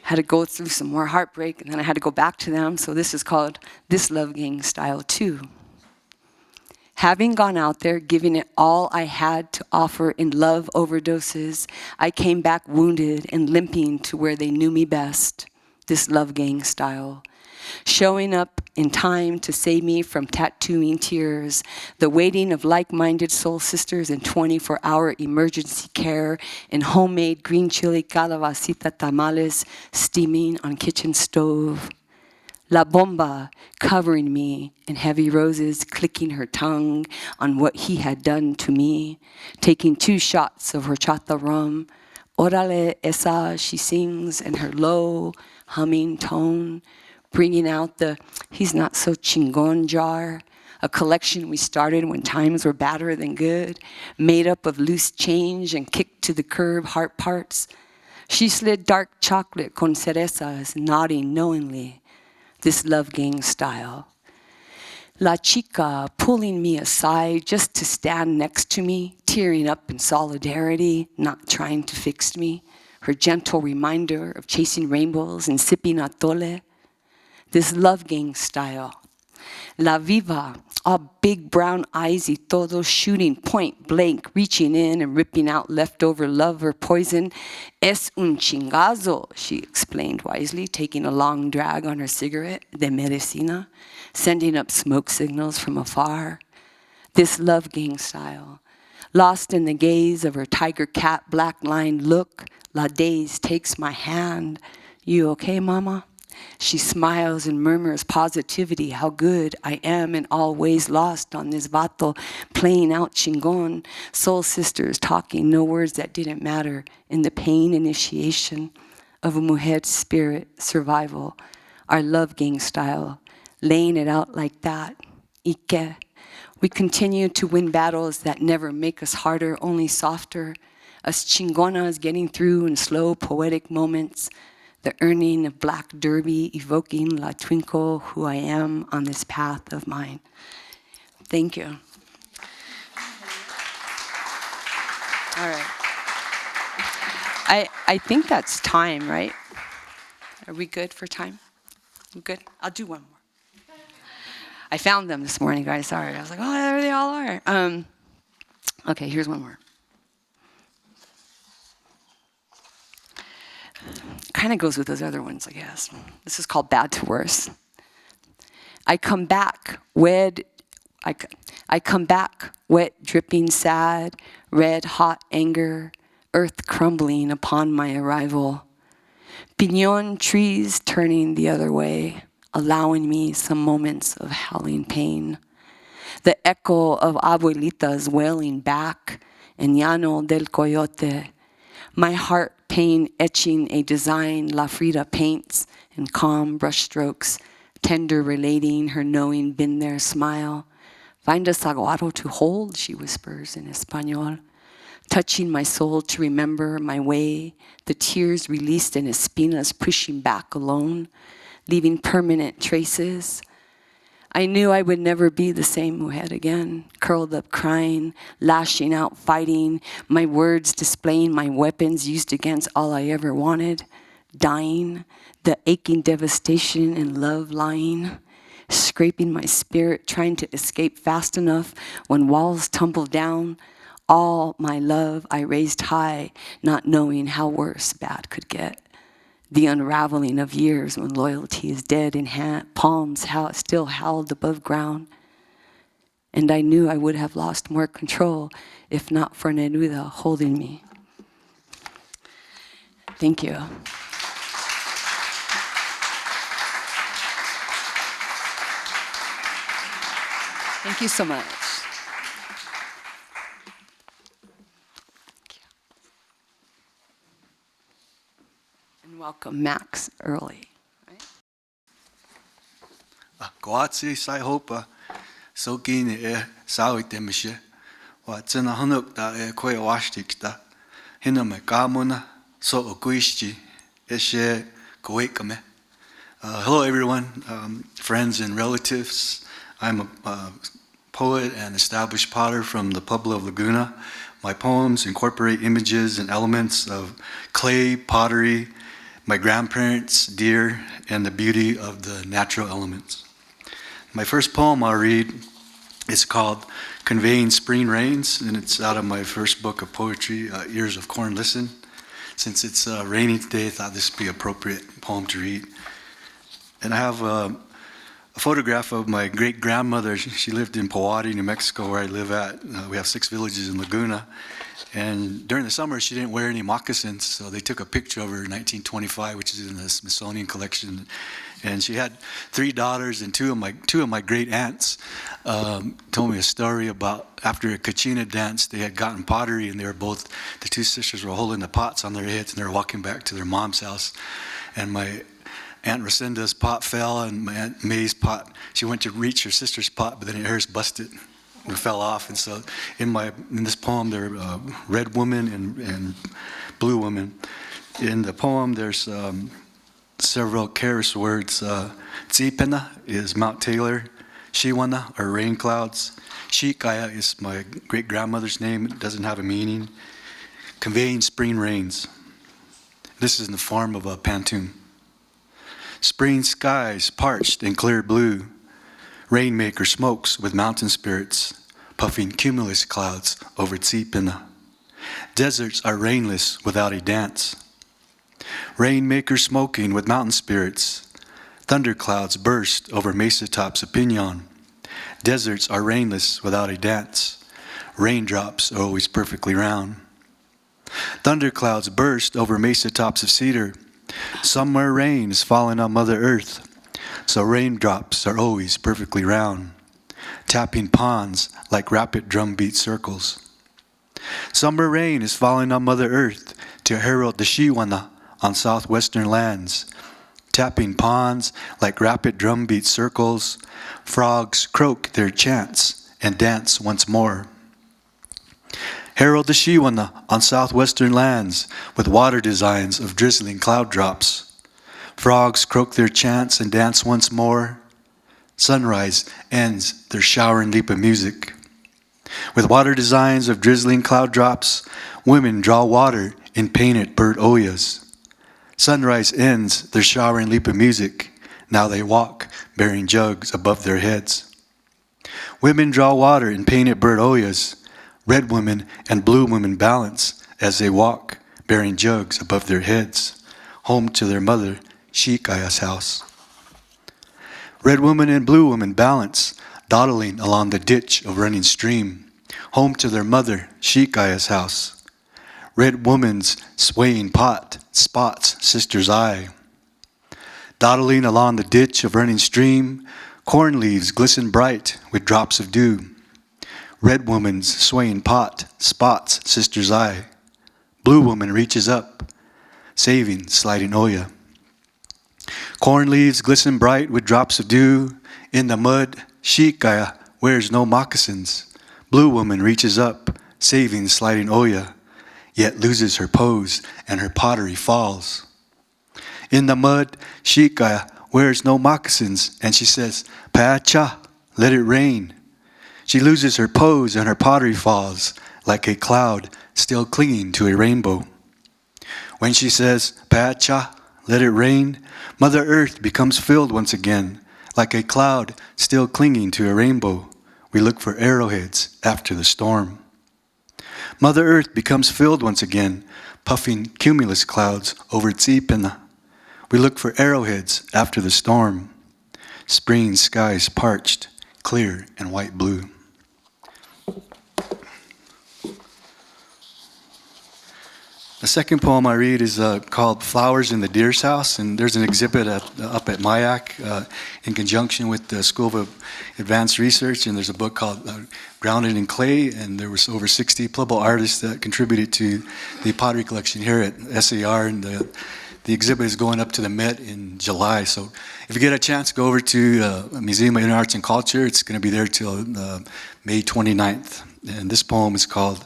had to go through some more heartbreak, and then I had to go back to them. So this is called This Love Gang Style 2. Having gone out there, giving it all I had to offer in love overdoses, I came back wounded and limping to where they knew me best, this love gang style. Showing up in time to save me from tattooing tears, the waiting of like-minded soul sisters in 24-hour emergency care, in homemade green chili calabacita tamales steaming on kitchen stove. La Bomba covering me in heavy roses, clicking her tongue on what he had done to me, taking 2 shots of horchata rum. Orale esa, she sings in her low, humming tone, bringing out the he's not so chingon jar, a collection we started when times were badder than good, made up of loose change and kicked to the curb heart parts. She slid dark chocolate con cerezas, nodding knowingly. This love gang style. La chica pulling me aside just to stand next to me, tearing up in solidarity, not trying to fix me. Her gentle reminder of chasing rainbows and sipping atole. This love gang style. La viva, all big brown eyes y todo, shooting point blank, reaching in and ripping out leftover love or poison. Es un chingazo, she explained wisely, taking a long drag on her cigarette, de medicina, sending up smoke signals from afar. This love gang style. Lost in the gaze of her tiger cat black-lined look, La Daze takes my hand. You okay, mama? She smiles and murmurs positivity, how good I am in all ways lost on this vato, playing out chingon, soul sisters talking, no words that didn't matter, in the pain initiation of a mujer's spirit, survival, our love gang style, laying it out like that. Ike. We continue to win battles that never make us harder, only softer, us chingonas getting through in slow poetic moments, the earning of black derby evoking la twinkle who I am on this path of mine. Thank you. All right. I think that's time, right? Are we good for time? We good? I'll do one more. I found them this morning, guys. Sorry. I was like, oh, there they all are. Okay, here's one more. Kind of goes with those other ones, I guess. This is called Bad to Worse. I come back, I come back, wet, dripping, sad, red, hot anger, earth crumbling upon my arrival. Piñon trees turning the other way, allowing me some moments of howling pain. The echo of abuelitas wailing back in Llano del Coyote. My heart pain etching a design La Frida paints in calm brushstrokes, tender relating her knowing been there smile. Find a saguaro to hold, she whispers in Espanol. Touching my soul to remember my way, the tears released in espinas pushing back alone, leaving permanent traces. I knew I would never be the same mujer again, curled up crying, lashing out, fighting, my words displaying my weapons used against all I ever wanted, dying, the aching devastation and love lying, scraping my spirit, trying to escape fast enough when walls tumbled down. All my love I raised high, not knowing how worse bad could get. The unraveling of years when loyalty is dead in palms still howled above ground. And I knew I would have lost more control if not for Neruda holding me. Thank you. Thank you so much. And welcome Max early. Goatsi sai hopa so kini sawi temishe wa tsena hanuk da koe washtik da hina me kamuna so okuishi eshe koekame. Hello everyone, friends and relatives. I'm a poet and established potter from the Pueblo of Laguna. My poems incorporate images and elements of clay, pottery, my grandparents, deer, and the beauty of the natural elements. My first poem I'll read is called Conveying Spring Rains, and it's out of my first book of poetry, Ears of Corn Listen. Since it's raining today, I thought this would be an appropriate poem to read. And I have a photograph of my great-grandmother. She lived in Powati, New Mexico, where I live at. We have 6 villages in Laguna. And during the summer, she didn't wear any moccasins, so they took a picture of her in 1925, which is in the Smithsonian collection. And she had 3 daughters, and two of my great aunts told me a story about after a Kachina dance, they had gotten pottery, and the 2 sisters were holding the pots on their heads, and they were walking back to their mom's house. And my Aunt Rosinda's pot fell, and my Aunt May's pot, she went to reach her sister's pot, but then hers busted and fell off. And so in this poem, there are red woman and blue woman. In the poem, there's several Keres words. Tsipena is Mount Taylor. Shiwana are rain clouds. Shikaya is my great-grandmother's name. It doesn't have a meaning. Conveying spring rains. This is in the form of a pantoum. Spring skies parched and clear blue. Rainmaker smokes with mountain spirits, puffing cumulus clouds over Tsipena. Deserts are rainless without a dance. Rainmaker smoking with mountain spirits. Thunderclouds burst over mesa tops of Piñon. Deserts are rainless without a dance. Raindrops are always perfectly round. Thunderclouds burst over mesa tops of cedar. Somewhere rain is falling on Mother Earth, so raindrops are always perfectly round, tapping ponds like rapid drumbeat circles. Summer rain is falling on Mother Earth to herald the Shiwana on southwestern lands, tapping ponds like rapid drumbeat circles. Frogs croak their chants and dance once more. Herald the Shiwana on southwestern lands with water designs of drizzling cloud drops. Frogs croak their chants and dance once more. Sunrise ends their shower and leap of music. With water designs of drizzling cloud drops, women draw water in painted bird oyas. Sunrise ends their showering leap of music. Now they walk, bearing jugs above their heads. Women draw water in painted bird oyas. Red women and blue women balance as they walk, bearing jugs above their heads, home to their mother, Xicana's house. Red woman and blue woman balance, dawdling along the ditch of running stream, home to their mother, Xicana's house. Red woman's swaying pot spots sister's eye. Dawdling along the ditch of running stream, corn leaves glisten bright with drops of dew. Red woman's swaying pot spots sister's eye. Blue woman reaches up, saving sliding Oya. Corn leaves glisten bright with drops of dew. In the mud, Xicana wears no moccasins. Blue woman reaches up, saving sliding Oya, yet loses her pose and her pottery falls. In the mud, Xicana wears no moccasins, and she says, "Pacha, let it rain." She loses her pose and her pottery falls like a cloud still clinging to a rainbow. When she says, "Pacha, let it rain," Mother Earth becomes filled once again like a cloud still clinging to a rainbow. We look for arrowheads after the storm. Mother Earth becomes filled once again, puffing cumulus clouds over Xicana. We look for arrowheads after the storm. Spring skies parched, clear and white blue. The second poem I read is called Flowers in the Deer's House, and there's an exhibit up at MIAC in conjunction with the School of Advanced Research, and there's a book called Grounded in Clay, and there was over 60 Pueblo artists that contributed to the pottery collection here at SAR, and the exhibit is going up to the Met in July. So if you get a chance, go over to Museum of Inner Arts and Culture. It's going to be there till May 29th. And this poem is called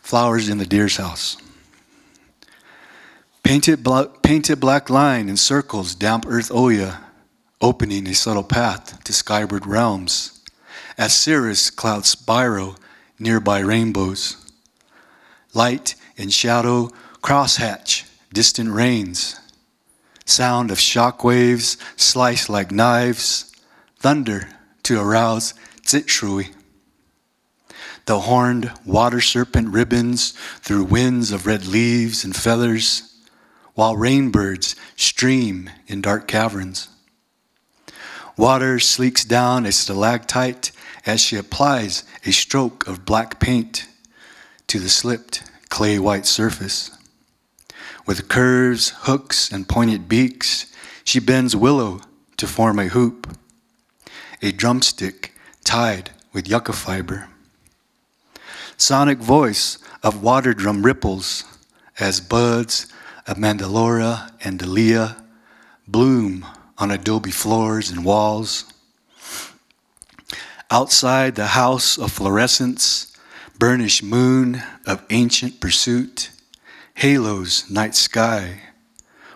Flowers in the Deer's House. Painted black line in circles damp earth Oya, opening a subtle path to skyward realms. As cirrus clouds spiral nearby rainbows. Light and shadow crosshatch distant rains. Sound of shock waves slice like knives. Thunder to arouse Tzitshrui. The horned water serpent ribbons through winds of red leaves and feathers, while rainbirds stream in dark caverns. Water sleeks down a stalactite as she applies a stroke of black paint to the slipped clay white surface. With curves, hooks, and pointed beaks, she bends willow to form a hoop, a drumstick tied with yucca fiber. Sonic voice of water drum ripples as buds of Mandalora and Delirio bloom on adobe floors and walls. Outside the house of fluorescence, burnished moon of ancient pursuit, halos night sky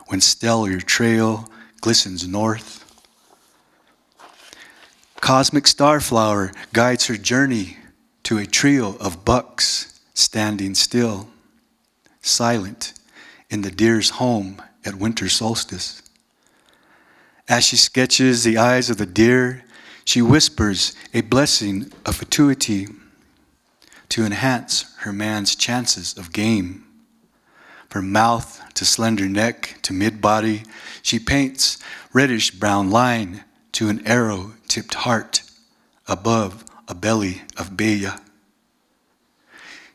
when stellar trail glistens north. Cosmic starflower guides her journey to a trio of bucks standing still, silent in the deer's home at winter solstice. As she sketches the eyes of the deer, she whispers a blessing of fatuity to enhance her man's chances of game. From mouth to slender neck to mid-body, she paints reddish-brown line to an arrow-tipped heart above a belly of Bella.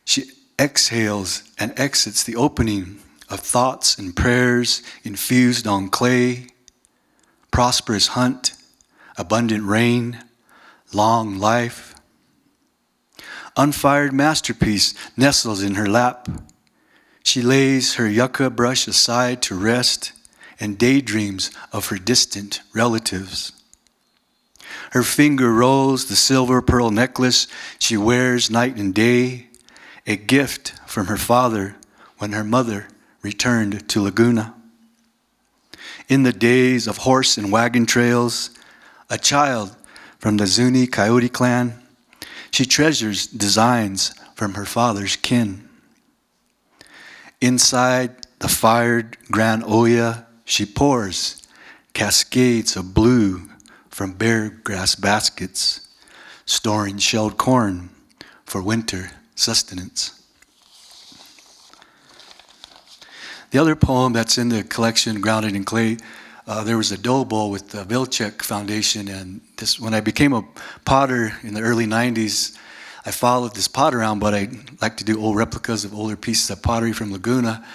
She exhales and exits the opening of thoughts and prayers infused on clay, prosperous hunt, abundant rain, long life. Unfired masterpiece nestles in her lap. She lays her yucca brush aside to rest and daydreams of her distant relatives. Her finger rolls the silver pearl necklace she wears night and day, a gift from her father when her mother returned to Laguna. In the days of horse and wagon trails, a child from the Zuni Coyote clan, She treasures designs from her father's kin. Inside the fired Grand Olla, she pours cascades of blue from bare grass baskets, storing shelled corn for winter sustenance. The other poem that's in the collection, Grounded in Clay, there was a dough bowl with the Vilcek Foundation, and this, when I became a potter in the early 90s, I followed this pot around, but I like to do old replicas of older pieces of pottery from Laguna,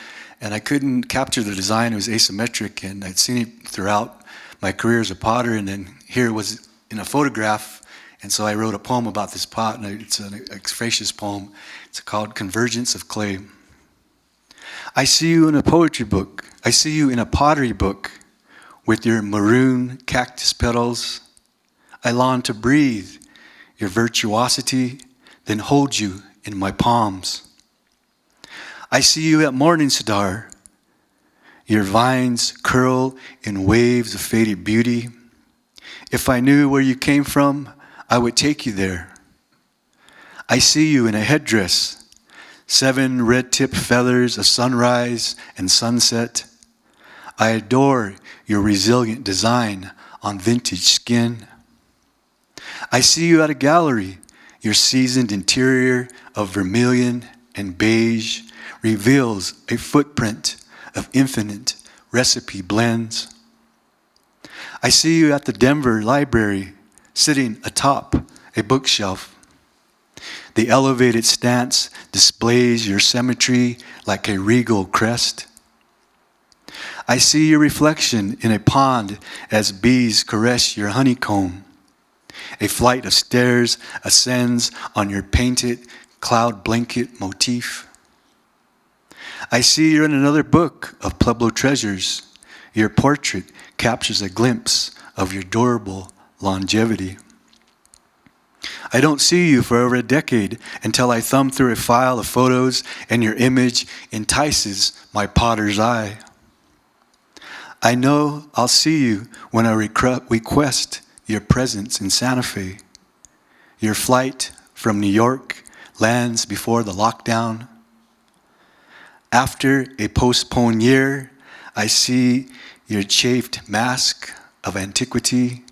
and I couldn't capture the design. It was asymmetric, and I'd seen it throughout my career as a potter, and then here it was in a photograph, and so I wrote a poem about this pot, and it's an exphrasis poem. It's called Convergence of Clay. I see you in a poetry book. I see you in a pottery book with your maroon cactus petals. I long to breathe your virtuosity, then hold you in my palms. I see you at Morningstar. Your vines curl in waves of faded beauty. If I knew where you came from, I would take you there. I see you in a headdress, 7 red-tipped feathers of sunrise and sunset. I adore your resilient design on vintage skin. I see you at a gallery. Your seasoned interior of vermilion and beige reveals a footprint of infinite recipe blends. I see you at the Denver Library, sitting atop a bookshelf. The elevated stance displays your symmetry like a regal crest. I see your reflection in a pond as bees caress your honeycomb. A flight of stairs ascends on your painted cloud blanket motif. I see you in another book of Pueblo treasures. Your portrait captures a glimpse of your durable longevity. I don't see you for over a decade until I thumb through a file of photos and your image entices my potter's eye. I know I'll see you when I request your presence in Santa Fe. Your flight from New York lands before the lockdown. After a postponed year, I see your chafed mask of antiquity.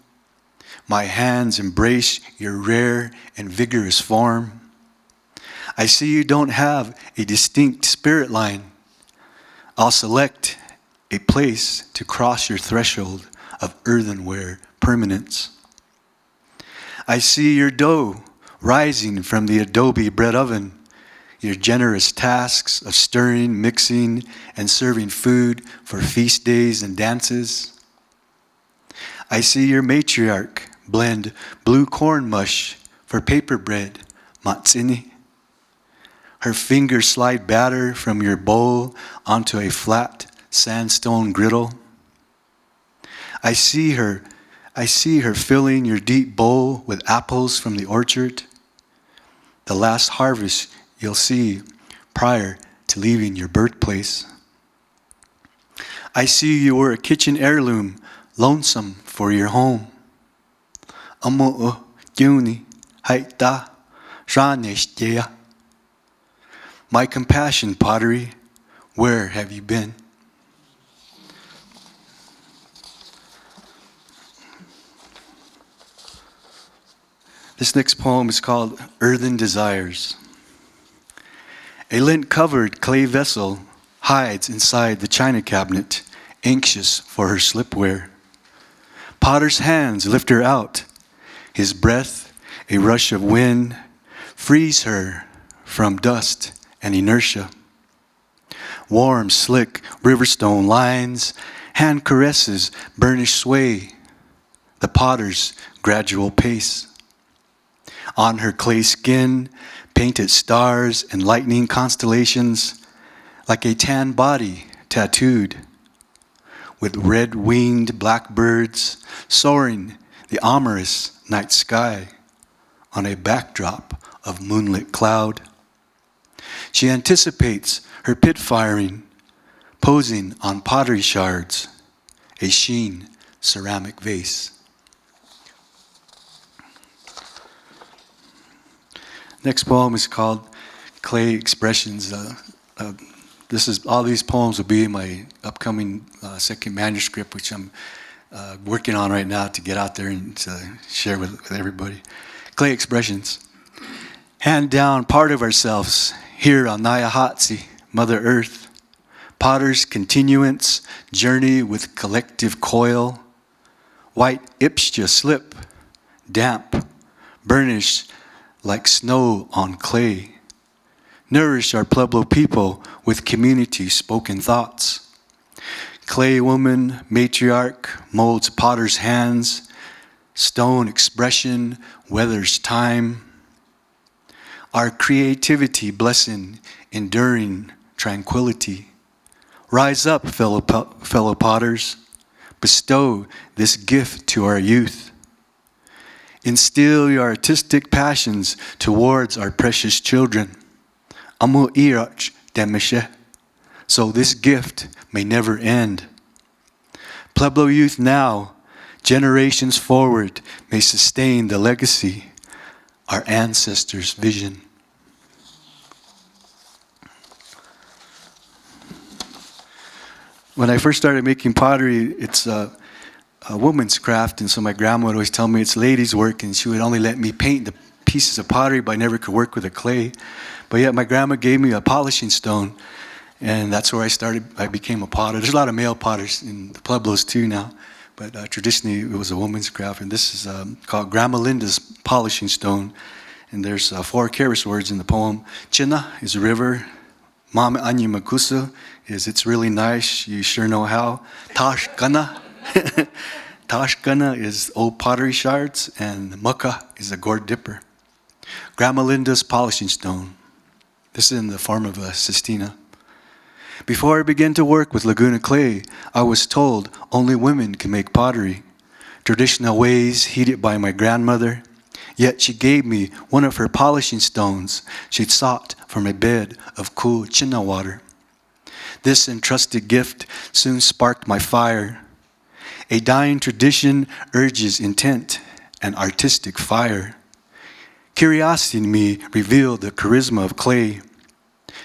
My hands embrace your rare and vigorous form. I see you don't have a distinct spirit line. I'll select a place to cross your threshold of earthenware permanence. I see your dough rising from the adobe bread oven, your generous tasks of stirring, mixing, and serving food for feast days and dances. I see your matriarch blend blue corn mush for paper bread, matsini. Her fingers slide batter from your bowl onto a flat sandstone griddle. I see her filling your deep bowl with apples from the orchard, the last harvest you'll see prior to leaving your birthplace. I see you were a kitchen heirloom, lonesome for your home. Amo gyuni haita raneshtia. My compassion, pottery, where have you been? This next poem is called Earthen Desires. A lint-covered clay vessel hides inside the china cabinet, anxious for her slipware. Potter's hands lift her out. His breath, a rush of wind, frees her from dust and inertia. Warm, slick riverstone lines, hand caresses, burnished sway, the potter's gradual pace. On her clay skin, painted stars and lightning constellations, like a tan body tattooed, with red-winged blackbirds soaring the amorous night sky on a backdrop of moonlit cloud. She anticipates her pit firing, posing on pottery shards, a sheen ceramic vase. Next poem is called Clay Expressions. All these poems will be in my upcoming second manuscript, which I'm working on right now to get out there and to share with everybody. Clay Expressions. Hand down part of ourselves here on Nyahatsi, Mother Earth. Potter's continuance, journey with collective coil. White ipstia slip, damp, burnished like snow on clay. Nourish our Pueblo people with community spoken thoughts. Clay woman, matriarch, molds potter's hands. Stone expression, weathers time. Our creativity blessing, enduring tranquility. Rise up, fellow potters. Bestow this gift to our youth. Instill your artistic passions towards our precious children. Amu irach demishe, so this gift may never end. Pueblo youth now, generations forward, may sustain the legacy, our ancestors' vision. When I first started making pottery, it's a woman's craft, and so my grandma would always tell me it's ladies' work, and she would only let me paint the pieces of pottery, but I never could work with the clay. But yet my grandma gave me a polishing stone, and that's where I became a potter. There's a lot of male potters in the Pueblos too now, but traditionally it was a woman's craft, and this is called Grandma Linda's polishing stone, and there's 4 Keres words in the poem. China is a river. Mama Anya Makusa is it's really nice, you sure know how. Tashkana. Tashkana is old pottery shards, and Mucka is a gourd dipper. Grandma Linda's polishing stone. This is in the form of a cestina. Before I began to work with Laguna clay, I was told only women can make pottery. Traditional ways heated by my grandmother. Yet she gave me one of her polishing stones she'd sought from a bed of cool China water. This entrusted gift soon sparked my fire. A dying tradition urges intent and artistic fire. Curiosity in me revealed the charisma of clay.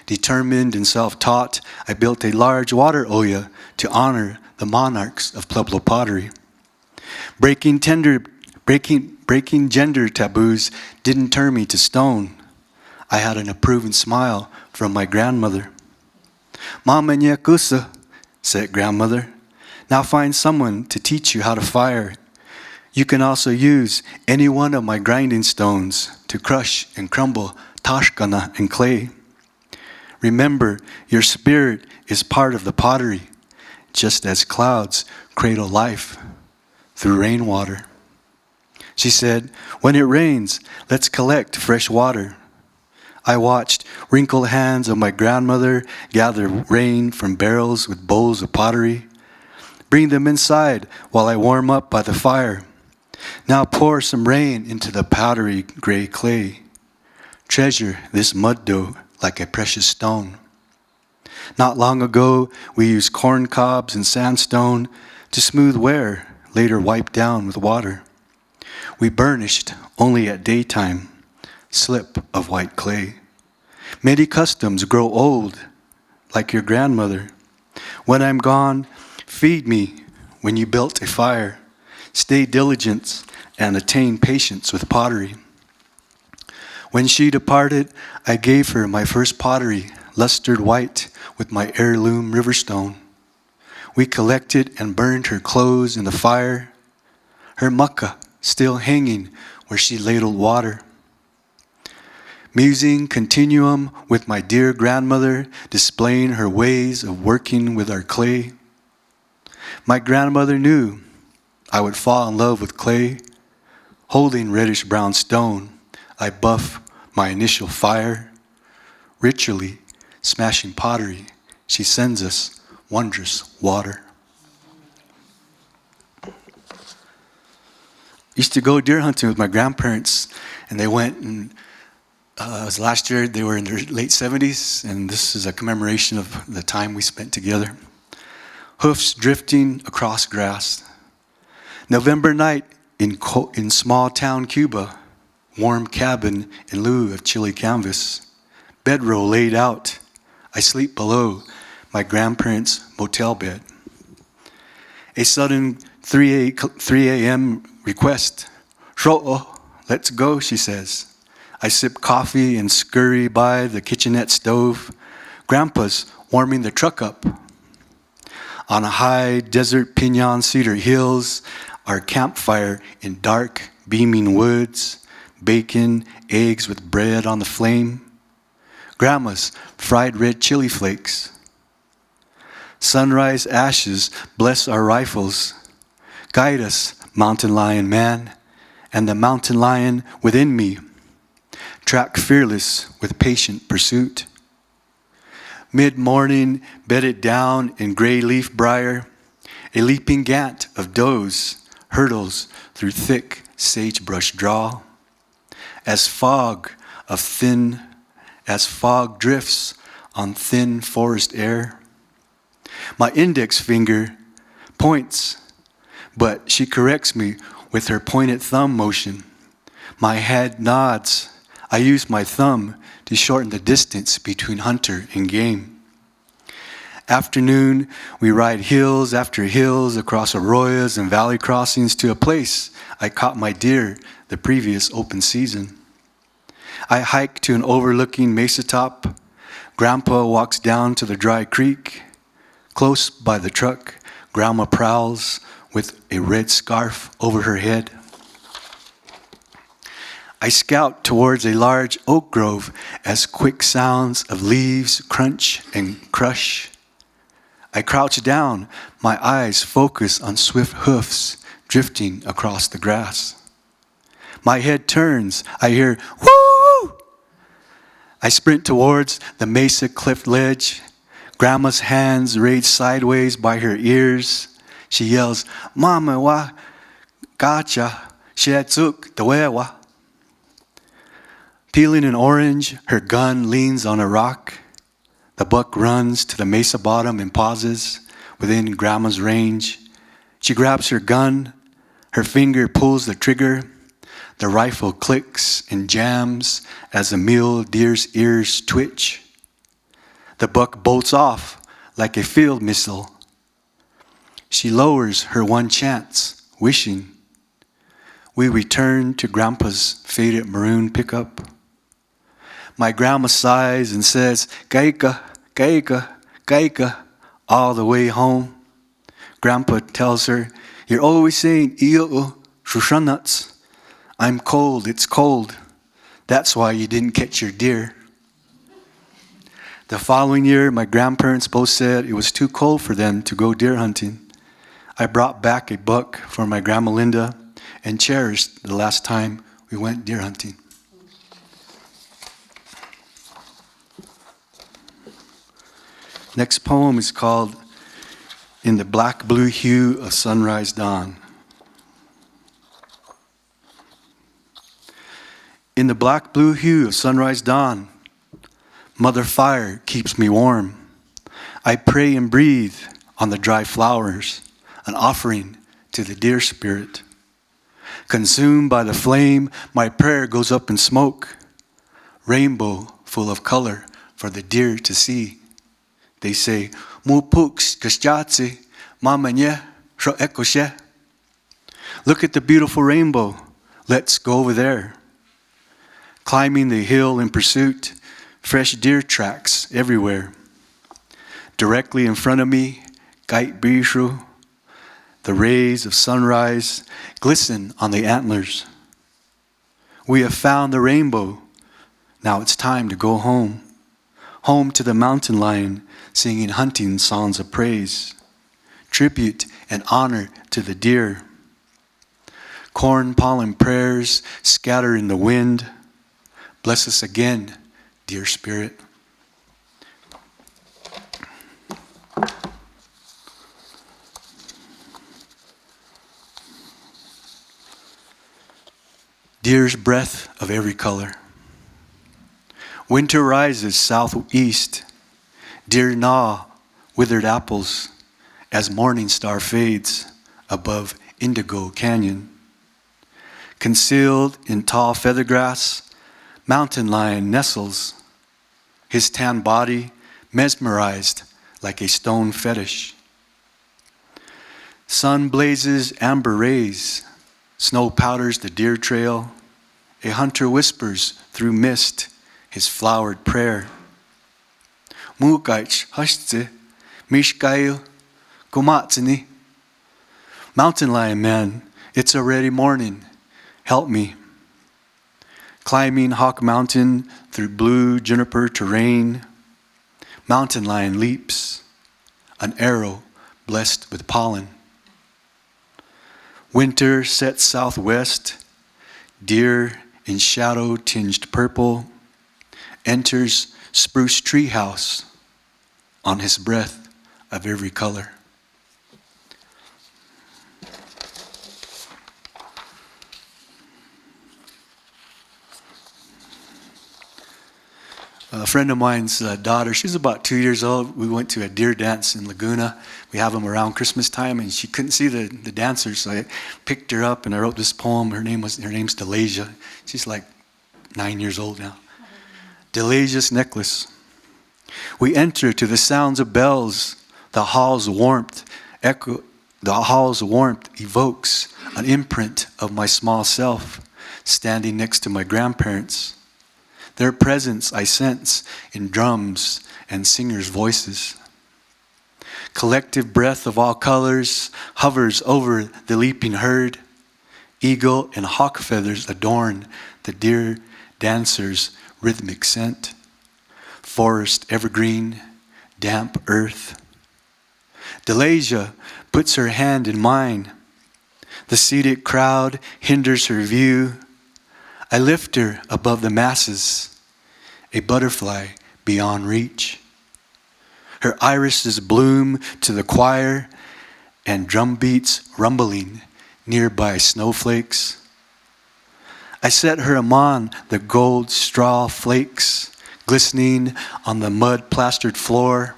Determined and self-taught, I built a large water olla to honor the monarchs of Pueblo pottery. Breaking gender taboos didn't turn me to stone. I had an approving smile from my grandmother. Mama Nyakusa, said grandmother, now find someone to teach you how to fire. You can also use any one of my grinding stones to crush and crumble tashkana and clay. Remember, your spirit is part of the pottery, just as clouds cradle life through rainwater. She said, when it rains, let's collect fresh water. I watched wrinkled hands of my grandmother gather rain from barrels with bowls of pottery. Bring them inside while I warm up by the fire. Now pour some rain into the powdery gray clay. Treasure this mud dough like a precious stone. Not long ago, we used corn cobs and sandstone to smooth wear, later wiped down with water. We burnished only at daytime, slip of white clay. Many customs grow old, like your grandmother. When I'm gone, feed me when you built a fire. Stay diligent and attain patience with pottery. When she departed, I gave her my first pottery, lustered white with my heirloom riverstone. We collected and burned her clothes in the fire, her mucka still hanging where she ladled water. Musing continuum with my dear grandmother, displaying her ways of working with our clay. My grandmother knew I would fall in love with clay. Holding reddish brown stone, I buff my initial fire. Ritually smashing pottery, she sends us wondrous water. Used to go deer hunting with my grandparents, and they went, and it was last year, they were in their late 70s, and this is a commemoration of the time we spent together. Hoofs drifting across grass. November night in small town Cuba, Warm cabin in lieu of chilly canvas. Bedroll laid out. I sleep below my grandparents' motel bed. A sudden 3 a.m. request. Sho'o, let's go, she says. I sip coffee and scurry by the kitchenette stove. Grandpa's warming the truck up. On a high desert pinon cedar hills, our campfire in dark, beaming woods, bacon, eggs with bread on the flame. Grandma's fried red chili flakes. Sunrise ashes bless our rifles. Guide us, mountain lion man, and the mountain lion within me. Track fearless with patient pursuit. Mid-morning, bedded down in gray leaf briar, a leaping gant of does hurtles through thick sagebrush draw. As fog drifts on thin forest air. My index finger points, but she corrects me with her pointed thumb motion. My head nods. I use my thumb to shorten the distance between hunter and game. Afternoon, we ride hills after hills across arroyos and valley crossings to a place I caught my deer the previous open season. I hike to an overlooking mesa top. Grandpa walks down to the dry creek. Close by the truck, Grandma prowls with a red scarf over her head. I scout towards a large oak grove as quick sounds of leaves crunch and crush. I crouch down, my eyes focus on swift hoofs drifting across the grass. My head turns, I hear, whoo! I sprint towards the mesa cliff ledge. Grandma's hands raised sideways by her ears. She yells, Mama wa, gotcha, shetsuk dewewa. Peeling an orange, her gun leans on a rock. The buck runs to the mesa bottom and pauses within Grandma's range. She grabs her gun, her finger pulls the trigger. The rifle clicks and jams as the mule deer's ears twitch. The buck bolts off like a field missile. She lowers her one chance, wishing. We return to Grandpa's faded maroon pickup. My grandma sighs and says, Gaika, Gaika, Gaika, all the way home. Grandpa tells her, you're always saying, Iyo, shushanuts. I'm cold, it's cold. That's why you didn't catch your deer. The following year, my grandparents both said it was too cold for them to go deer hunting. I brought back a buck for my grandma Linda and cherished the last time we went deer hunting. Next poem is called In the Black Blue Hue of Sunrise Dawn. In the black blue hue of sunrise dawn, Mother Fire keeps me warm. I pray and breathe on the dry flowers, an offering to the deer spirit. Consumed by the flame, my prayer goes up in smoke. Rainbow full of color for the deer to see. They say, Mu puks kaschatsi, mama nye, sho ekoshe. Look at the beautiful rainbow. Let's go over there. Climbing the hill in pursuit, fresh deer tracks everywhere. Directly in front of me, Gait Bishu, the rays of sunrise glisten on the antlers. We have found the rainbow. Now it's time to go home. Home to the mountain lion, singing hunting songs of praise. Tribute and honor to the deer. Corn pollen prayers scatter in the wind. Bless us again, dear spirit. Deer's breath of every color. Winter rises southeast. Deer gnaw withered apples as morning star fades above Indigo Canyon. Concealed in tall feather grass, mountain lion nestles, his tan body mesmerized like a stone fetish. Sun blazes amber rays, snow powders the deer trail, a hunter whispers through mist his flowered prayer. Mukaich hashtze, mishkail, kumatsini. Mountain lion man, it's already morning, help me. Climbing Hawk Mountain through blue juniper terrain, mountain lion leaps, an arrow blessed with pollen. Winter sets southwest, deer in shadow tinged purple, enters spruce treehouse on his breath of every color. A friend of mine's daughter, she's about 2 years old. We went to a deer dance in Laguna. We have them around Christmas time, and she couldn't see the dancers, so I picked her up and I wrote this poem. Her name's Delirio. She's like 9 years old now. Delirious necklace. We enter to the sounds of bells. The hall's warmth evokes an imprint of my small self, standing next to my grandparents. Their presence I sense in drums and singers' voices. Collective breath of all colors hovers over the leaping herd. Eagle and hawk feathers adorn the deer dancers' rhythmic scent. Forest evergreen, damp earth. Delirio puts her hand in mine. The seated crowd hinders her view. I lift her above the masses, a butterfly beyond reach. Her irises bloom to the choir and drum beats rumbling nearby snowflakes. I set her among the gold straw flakes glistening on the mud-plastered floor.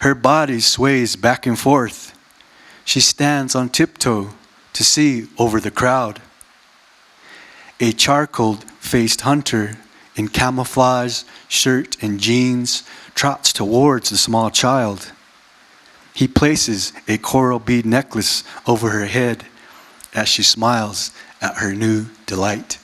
Her body sways back and forth. She stands on tiptoe to see over the crowd. A charcoal-faced hunter in camouflage shirt and jeans trots towards the small child. He places a coral bead necklace over her head as she smiles at her new delight.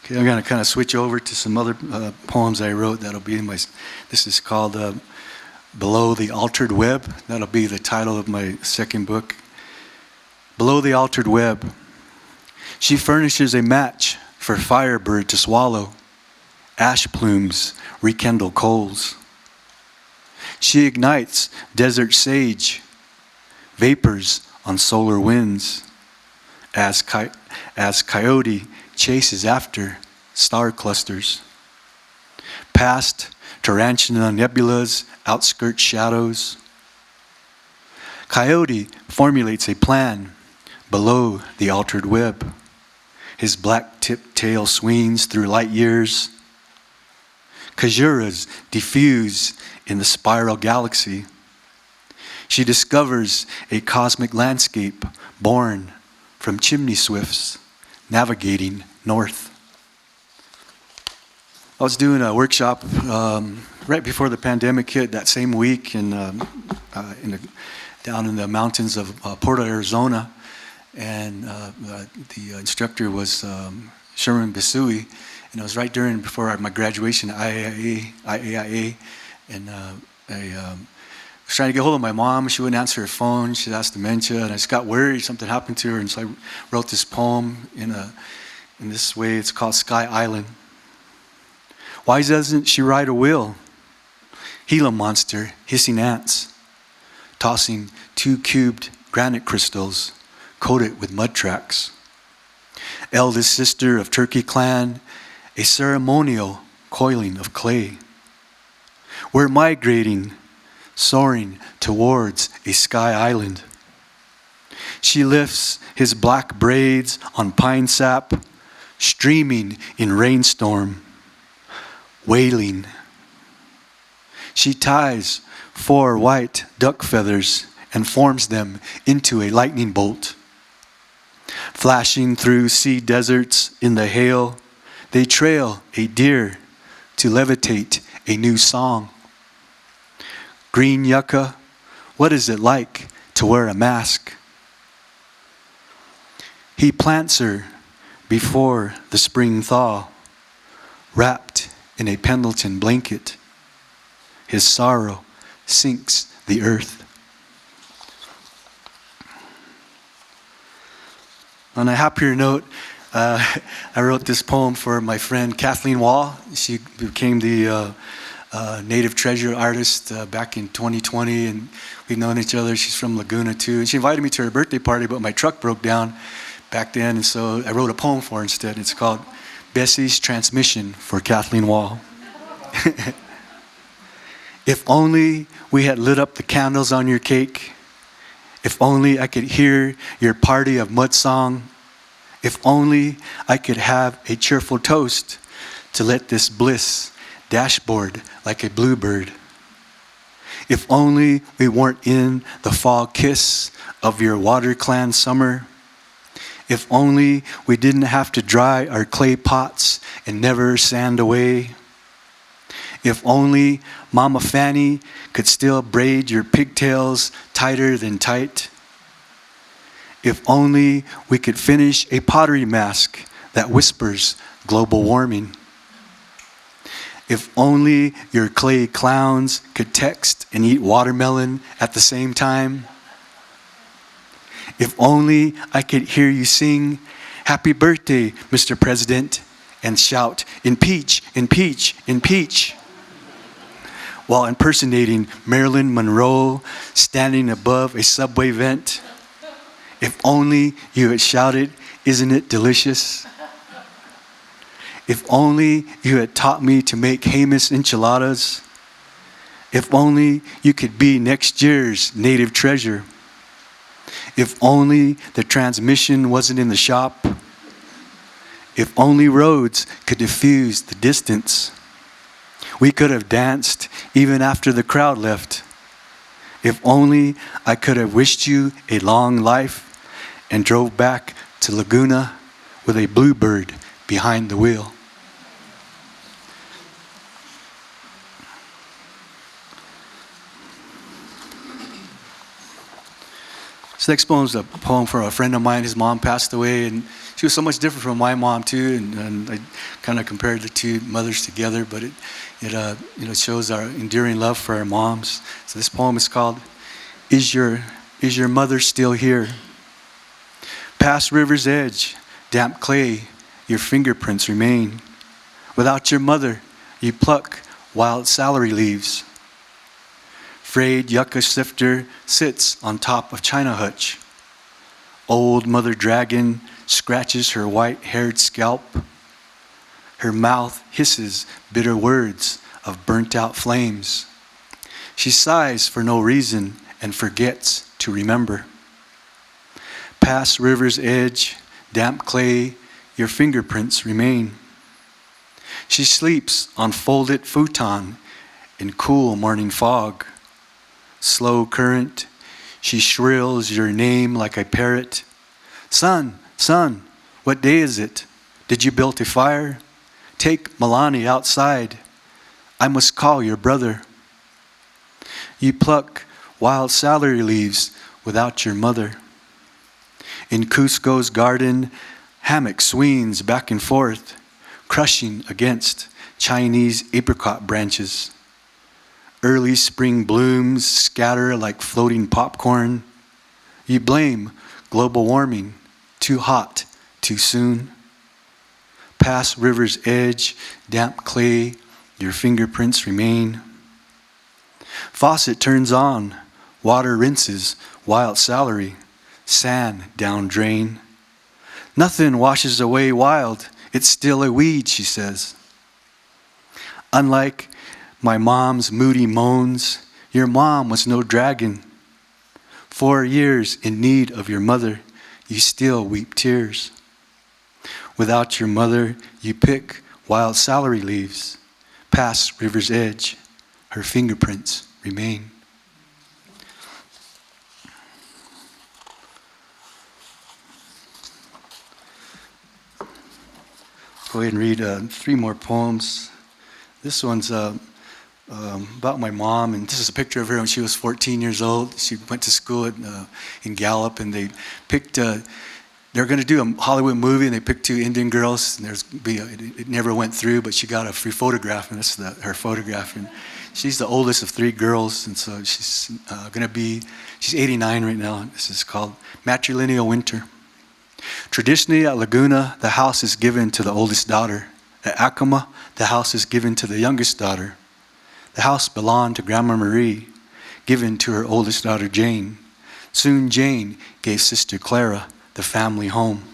Okay, I'm going to kind of switch over to some other poems I wrote. That'll be in my. This is called Below the Altered Web. That'll be the title of my second book. Below the Altered Web. She furnishes a match for firebird to swallow. Ash plumes rekindle coals. She ignites desert sage, vapors on solar winds, as coyote chases after star clusters. Past tarantula nebulas, outskirt shadows. Coyote formulates a plan below the altered web. His black-tipped tail swings through light years. Kajuras diffuse in the spiral galaxy. She discovers a cosmic landscape born from chimney swifts navigating north. I was doing a workshop right before the pandemic hit that same week down in the mountains of Porto, Arizona. And the instructor was Sherman Bisui, and it was right before my graduation at IAIA, and I was trying to get hold of my mom. She wouldn't answer her phone. She has dementia, and I just got worried something happened to her, and so I wrote this poem in this way. It's called Sky Island. Why doesn't she ride a wheel? Gila monster, hissing ants, tossing 2 cubed granite crystals coated with mud tracks. Eldest sister of Turkey clan, a ceremonial coiling of clay. We're migrating, soaring towards a sky island. She lifts his black braids on pine sap, streaming in rainstorm, wailing. She ties 4 white duck feathers and forms them into a lightning bolt. Flashing through sea deserts in the hail, they trail a deer to levitate a new song. Green yucca, what is it like to wear a mask? He plants her before the spring thaw, wrapped in a Pendleton blanket. His sorrow sinks the earth. On a happier note, I wrote this poem for my friend Kathleen Wall. She became the Native Treasure artist back in 2020, and we've known each other. She's from Laguna too. And she invited me to her birthday party, but my truck broke down back then, and so I wrote a poem for her instead. It's called Bessie's Transmission for Kathleen Wall. If only we had lit up the candles on your cake. If only I could hear your party of mud song. If only I could have a cheerful toast to let this bliss dashboard like a bluebird. If only we weren't in the fall kiss of your water-clan summer. If only we didn't have to dry our clay pots and never sand away. If only Mama Fanny could still braid your pigtails tighter than tight. If only we could finish a pottery mask that whispers global warming. If only your clay clowns could text and eat watermelon at the same time. If only I could hear you sing, "Happy birthday, Mr. President," and shout, "Impeach, impeach, impeach," while impersonating Marilyn Monroe standing above a subway vent. If only you had shouted, "Isn't it delicious?" If only you had taught me to make Hamas enchiladas. If only you could be next year's native treasure. If only the transmission wasn't in the shop. If only roads could diffuse the distance. We could have danced even after the crowd left. If only I could have wished you a long life and drove back to Laguna with a bluebird behind the wheel. This next poem is a poem for a friend of mine. His mom passed away, and she was so much different from my mom too. And I kind of compared the two mothers together, but it shows our enduring love for our moms. So this poem is called "Is Your Mother Still Here?" Past river's edge, damp clay, your fingerprints remain. Without your mother, you pluck wild celery leaves. Frayed yucca sifter sits on top of china hutch. Old mother dragon scratches her white-haired scalp. Her mouth hisses bitter words of burnt-out flames. She sighs for no reason and forgets to remember. Past river's edge, damp clay, your fingerprints remain. She sleeps on folded futon in cool morning fog. Slow current, she shrills your name like a parrot. Son, son, what day is it? Did you build a fire? Take Milani outside. I must call your brother. You pluck wild celery leaves without your mother. In Cusco's garden, hammock swings back and forth, crushing against Chinese apricot branches. Early spring blooms scatter like floating popcorn. You blame global warming, too hot, too soon. Past river's edge, damp clay, your fingerprints remain. Faucet turns on, water rinses, wild celery, sand down drain. Nothing washes away wild, it's still a weed, she says. Unlike my mom's moody moans, your mom was no dragon. 4 years in need of your mother, you still weep tears. Without your mother, you pick wild celery leaves, past river's edge, her fingerprints remain. Go ahead and read 3 more poems. This one's about my mom, and this is a picture of her when she was 14 years old. She went to school in Gallup, and they picked. They're going to do a Hollywood movie, and they picked 2 Indian girls. And it never went through, but she got a free photograph, and this is her photograph. And she's the oldest of 3 girls, and so she's she's 89 right now. This is called Matrilineal Winter. Traditionally at Laguna, the house is given to the oldest daughter. At Acoma, the house is given to the youngest daughter. The house belonged to Grandma Marie, given to her oldest daughter Jane. Soon Jane gave Sister Clara the family home.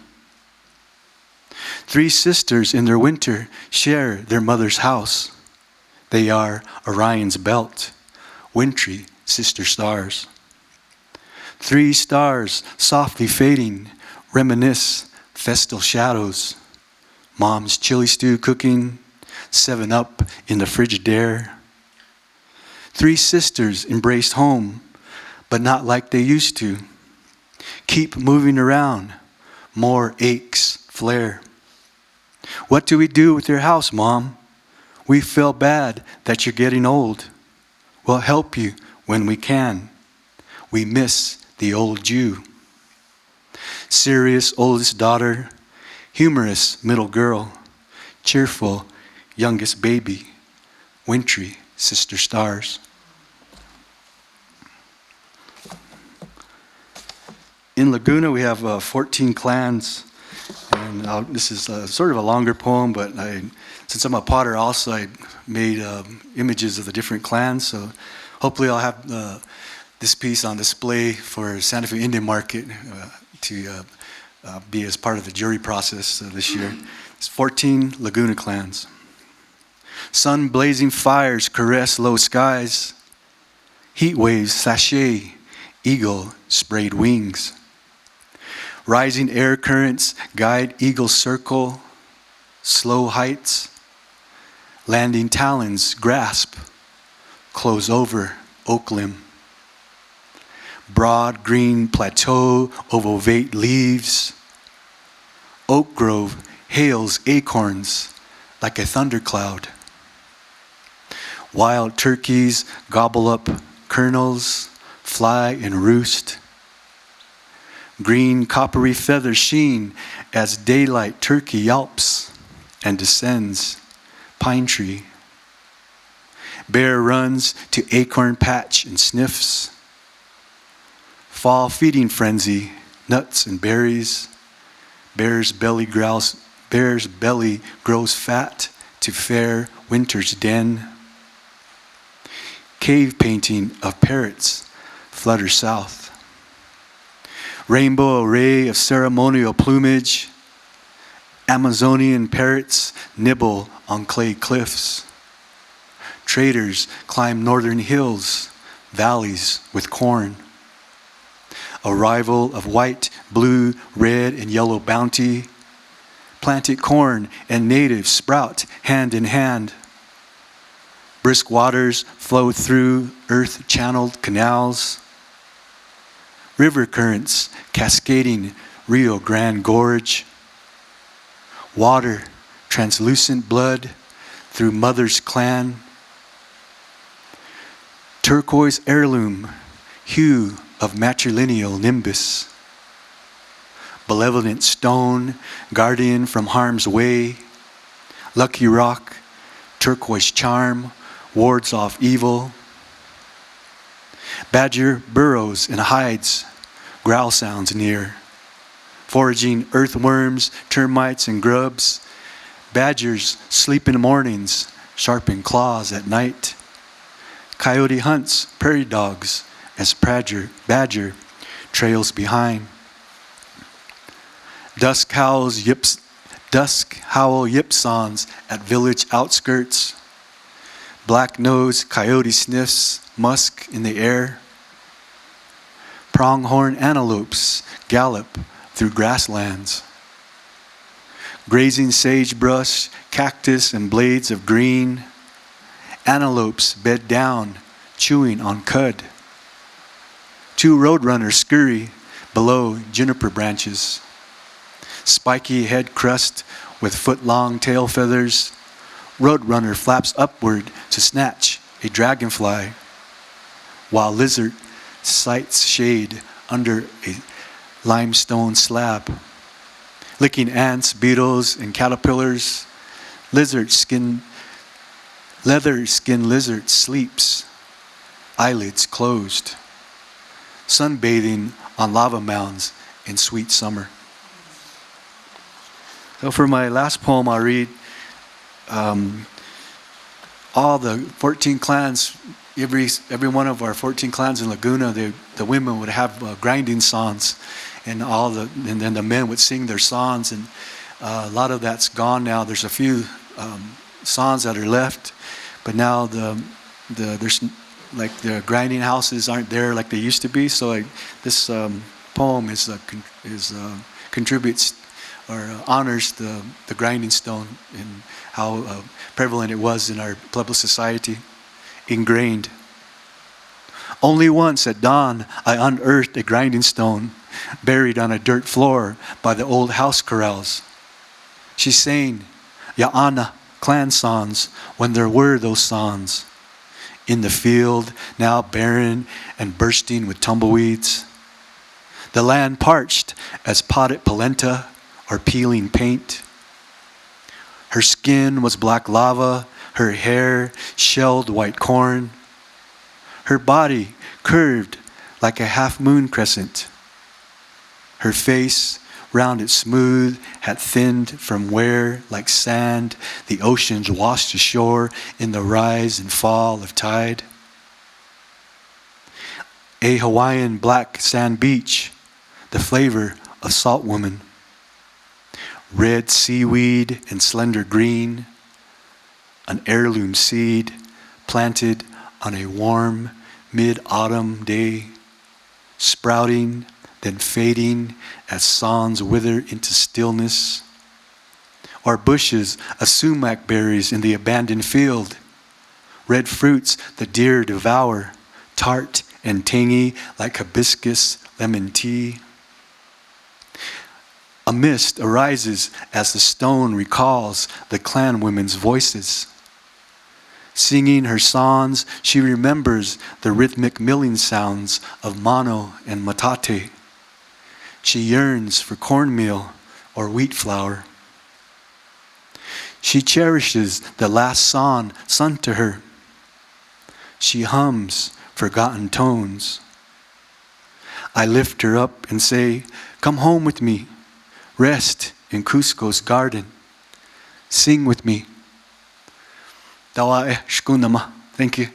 3 sisters in their winter share their mother's house. They are Orion's belt, wintry sister stars. 3 stars softly fading, reminisce festal shadows. Mom's chili stew cooking, 7-Up in the Frigidaire. 3 sisters embraced home, but not like they used to. Keep moving around, more aches flare. What do we do with your house, Mom? We feel bad that you're getting old. We'll help you when we can. We miss the old Jew. Serious oldest daughter, humorous middle girl, cheerful youngest baby, wintry sister stars. In Laguna, we have 14 clans, and this is sort of a longer poem, but since I'm a potter also, I made images of the different clans, so hopefully I'll have this piece on display for Santa Fe Indian Market to be as part of the jury process this year. It's 14 Laguna clans. Sun blazing fires caress low skies. Heat waves sashay, eagle sprayed wings. Rising air currents guide eagle circle, slow heights. Landing talons grasp, close over oak limb. Broad green plateau ovate leaves. Oak grove hails acorns like a thundercloud. Wild turkeys gobble up kernels, fly and roost. Green coppery feathers sheen as daylight turkey yelps and descends pine tree. Bear runs to acorn patch and sniffs. Fall feeding frenzy, nuts and berries. Bear's belly grows fat to fair winter's den. Cave painting of parrots flutter south. Rainbow array of ceremonial plumage. Amazonian parrots nibble on clay cliffs. Traders climb northern hills, valleys with corn. Arrival of white, blue, red, and yellow bounty. Planted corn and natives sprout hand in hand. Brisk waters flow through earth-channeled canals. River currents cascading Rio Grande Gorge. Water, translucent blood through mother's clan. Turquoise heirloom, hue of matrilineal nimbus. Benevolent stone, guardian from harm's way. Lucky rock, turquoise charm, wards off evil. Badger burrows and hides, growl sounds near. Foraging earthworms, termites, and grubs. Badgers sleep in the mornings, sharpen claws at night. Coyote hunts prairie dogs as badger trails behind. Dusk howl yipsons at village outskirts. Black-nosed coyote sniffs musk in the air. Pronghorn antelopes gallop through grasslands. Grazing sagebrush, cactus, and blades of green. Antelopes bed down, chewing on cud. 2 roadrunners scurry below juniper branches. Spiky head crust with foot-long tail feathers. Roadrunner flaps upward to snatch a dragonfly, while lizard sights shade under a limestone slab. Licking ants, beetles, and caterpillars, leather skin lizard sleeps, eyelids closed, sunbathing on lava mounds in sweet summer. So for my last poem, I'll read all the 14 clans. Every one of our 14 clans in Laguna, the women would have grinding songs, and then the men would sing their songs, and a lot of that's gone now. There's a few songs that are left, but now there's like the grinding houses aren't there like they used to be. So this poem contributes or honors the grinding stone and how prevalent it was in our Pueblo society, ingrained. Only once at dawn I unearthed a grinding stone buried on a dirt floor by the old house corrals. She sang Ya'ana clan songs when there were those songs. In the field, now barren and bursting with tumbleweeds. The land parched as potted polenta or peeling paint. Her skin was black lava, her hair shelled white corn. Her body curved like a half-moon crescent. Her face, rounded smooth, had thinned from where, like sand, the oceans washed ashore in the rise and fall of tide. A Hawaiian black sand beach, the flavor of salt woman. Red seaweed and slender green, an heirloom seed planted on a warm mid-autumn day, sprouting, then fading as songs wither into stillness. Or bushes of sumac berries in the abandoned field, red fruits the deer devour, tart and tangy like hibiscus lemon tea. A mist arises as the stone recalls the clan women's voices. Singing her songs, she remembers the rhythmic milling sounds of mano and matate. She yearns for cornmeal or wheat flour. She cherishes the last song sung to her. She hums forgotten tones. I lift her up and say, "Come home with me. Rest in Cusco's garden. Sing with me." Dawa shkunama. Thank you.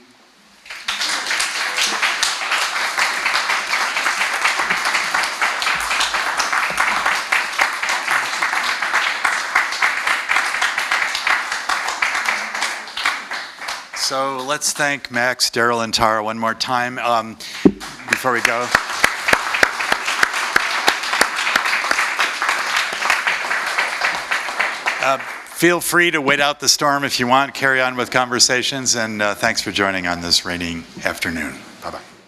So let's thank Max, Darryl, and Tara one more time before we go. Feel free to wait out the storm if you want, carry on with conversations, and thanks for joining on this rainy afternoon. Bye-bye.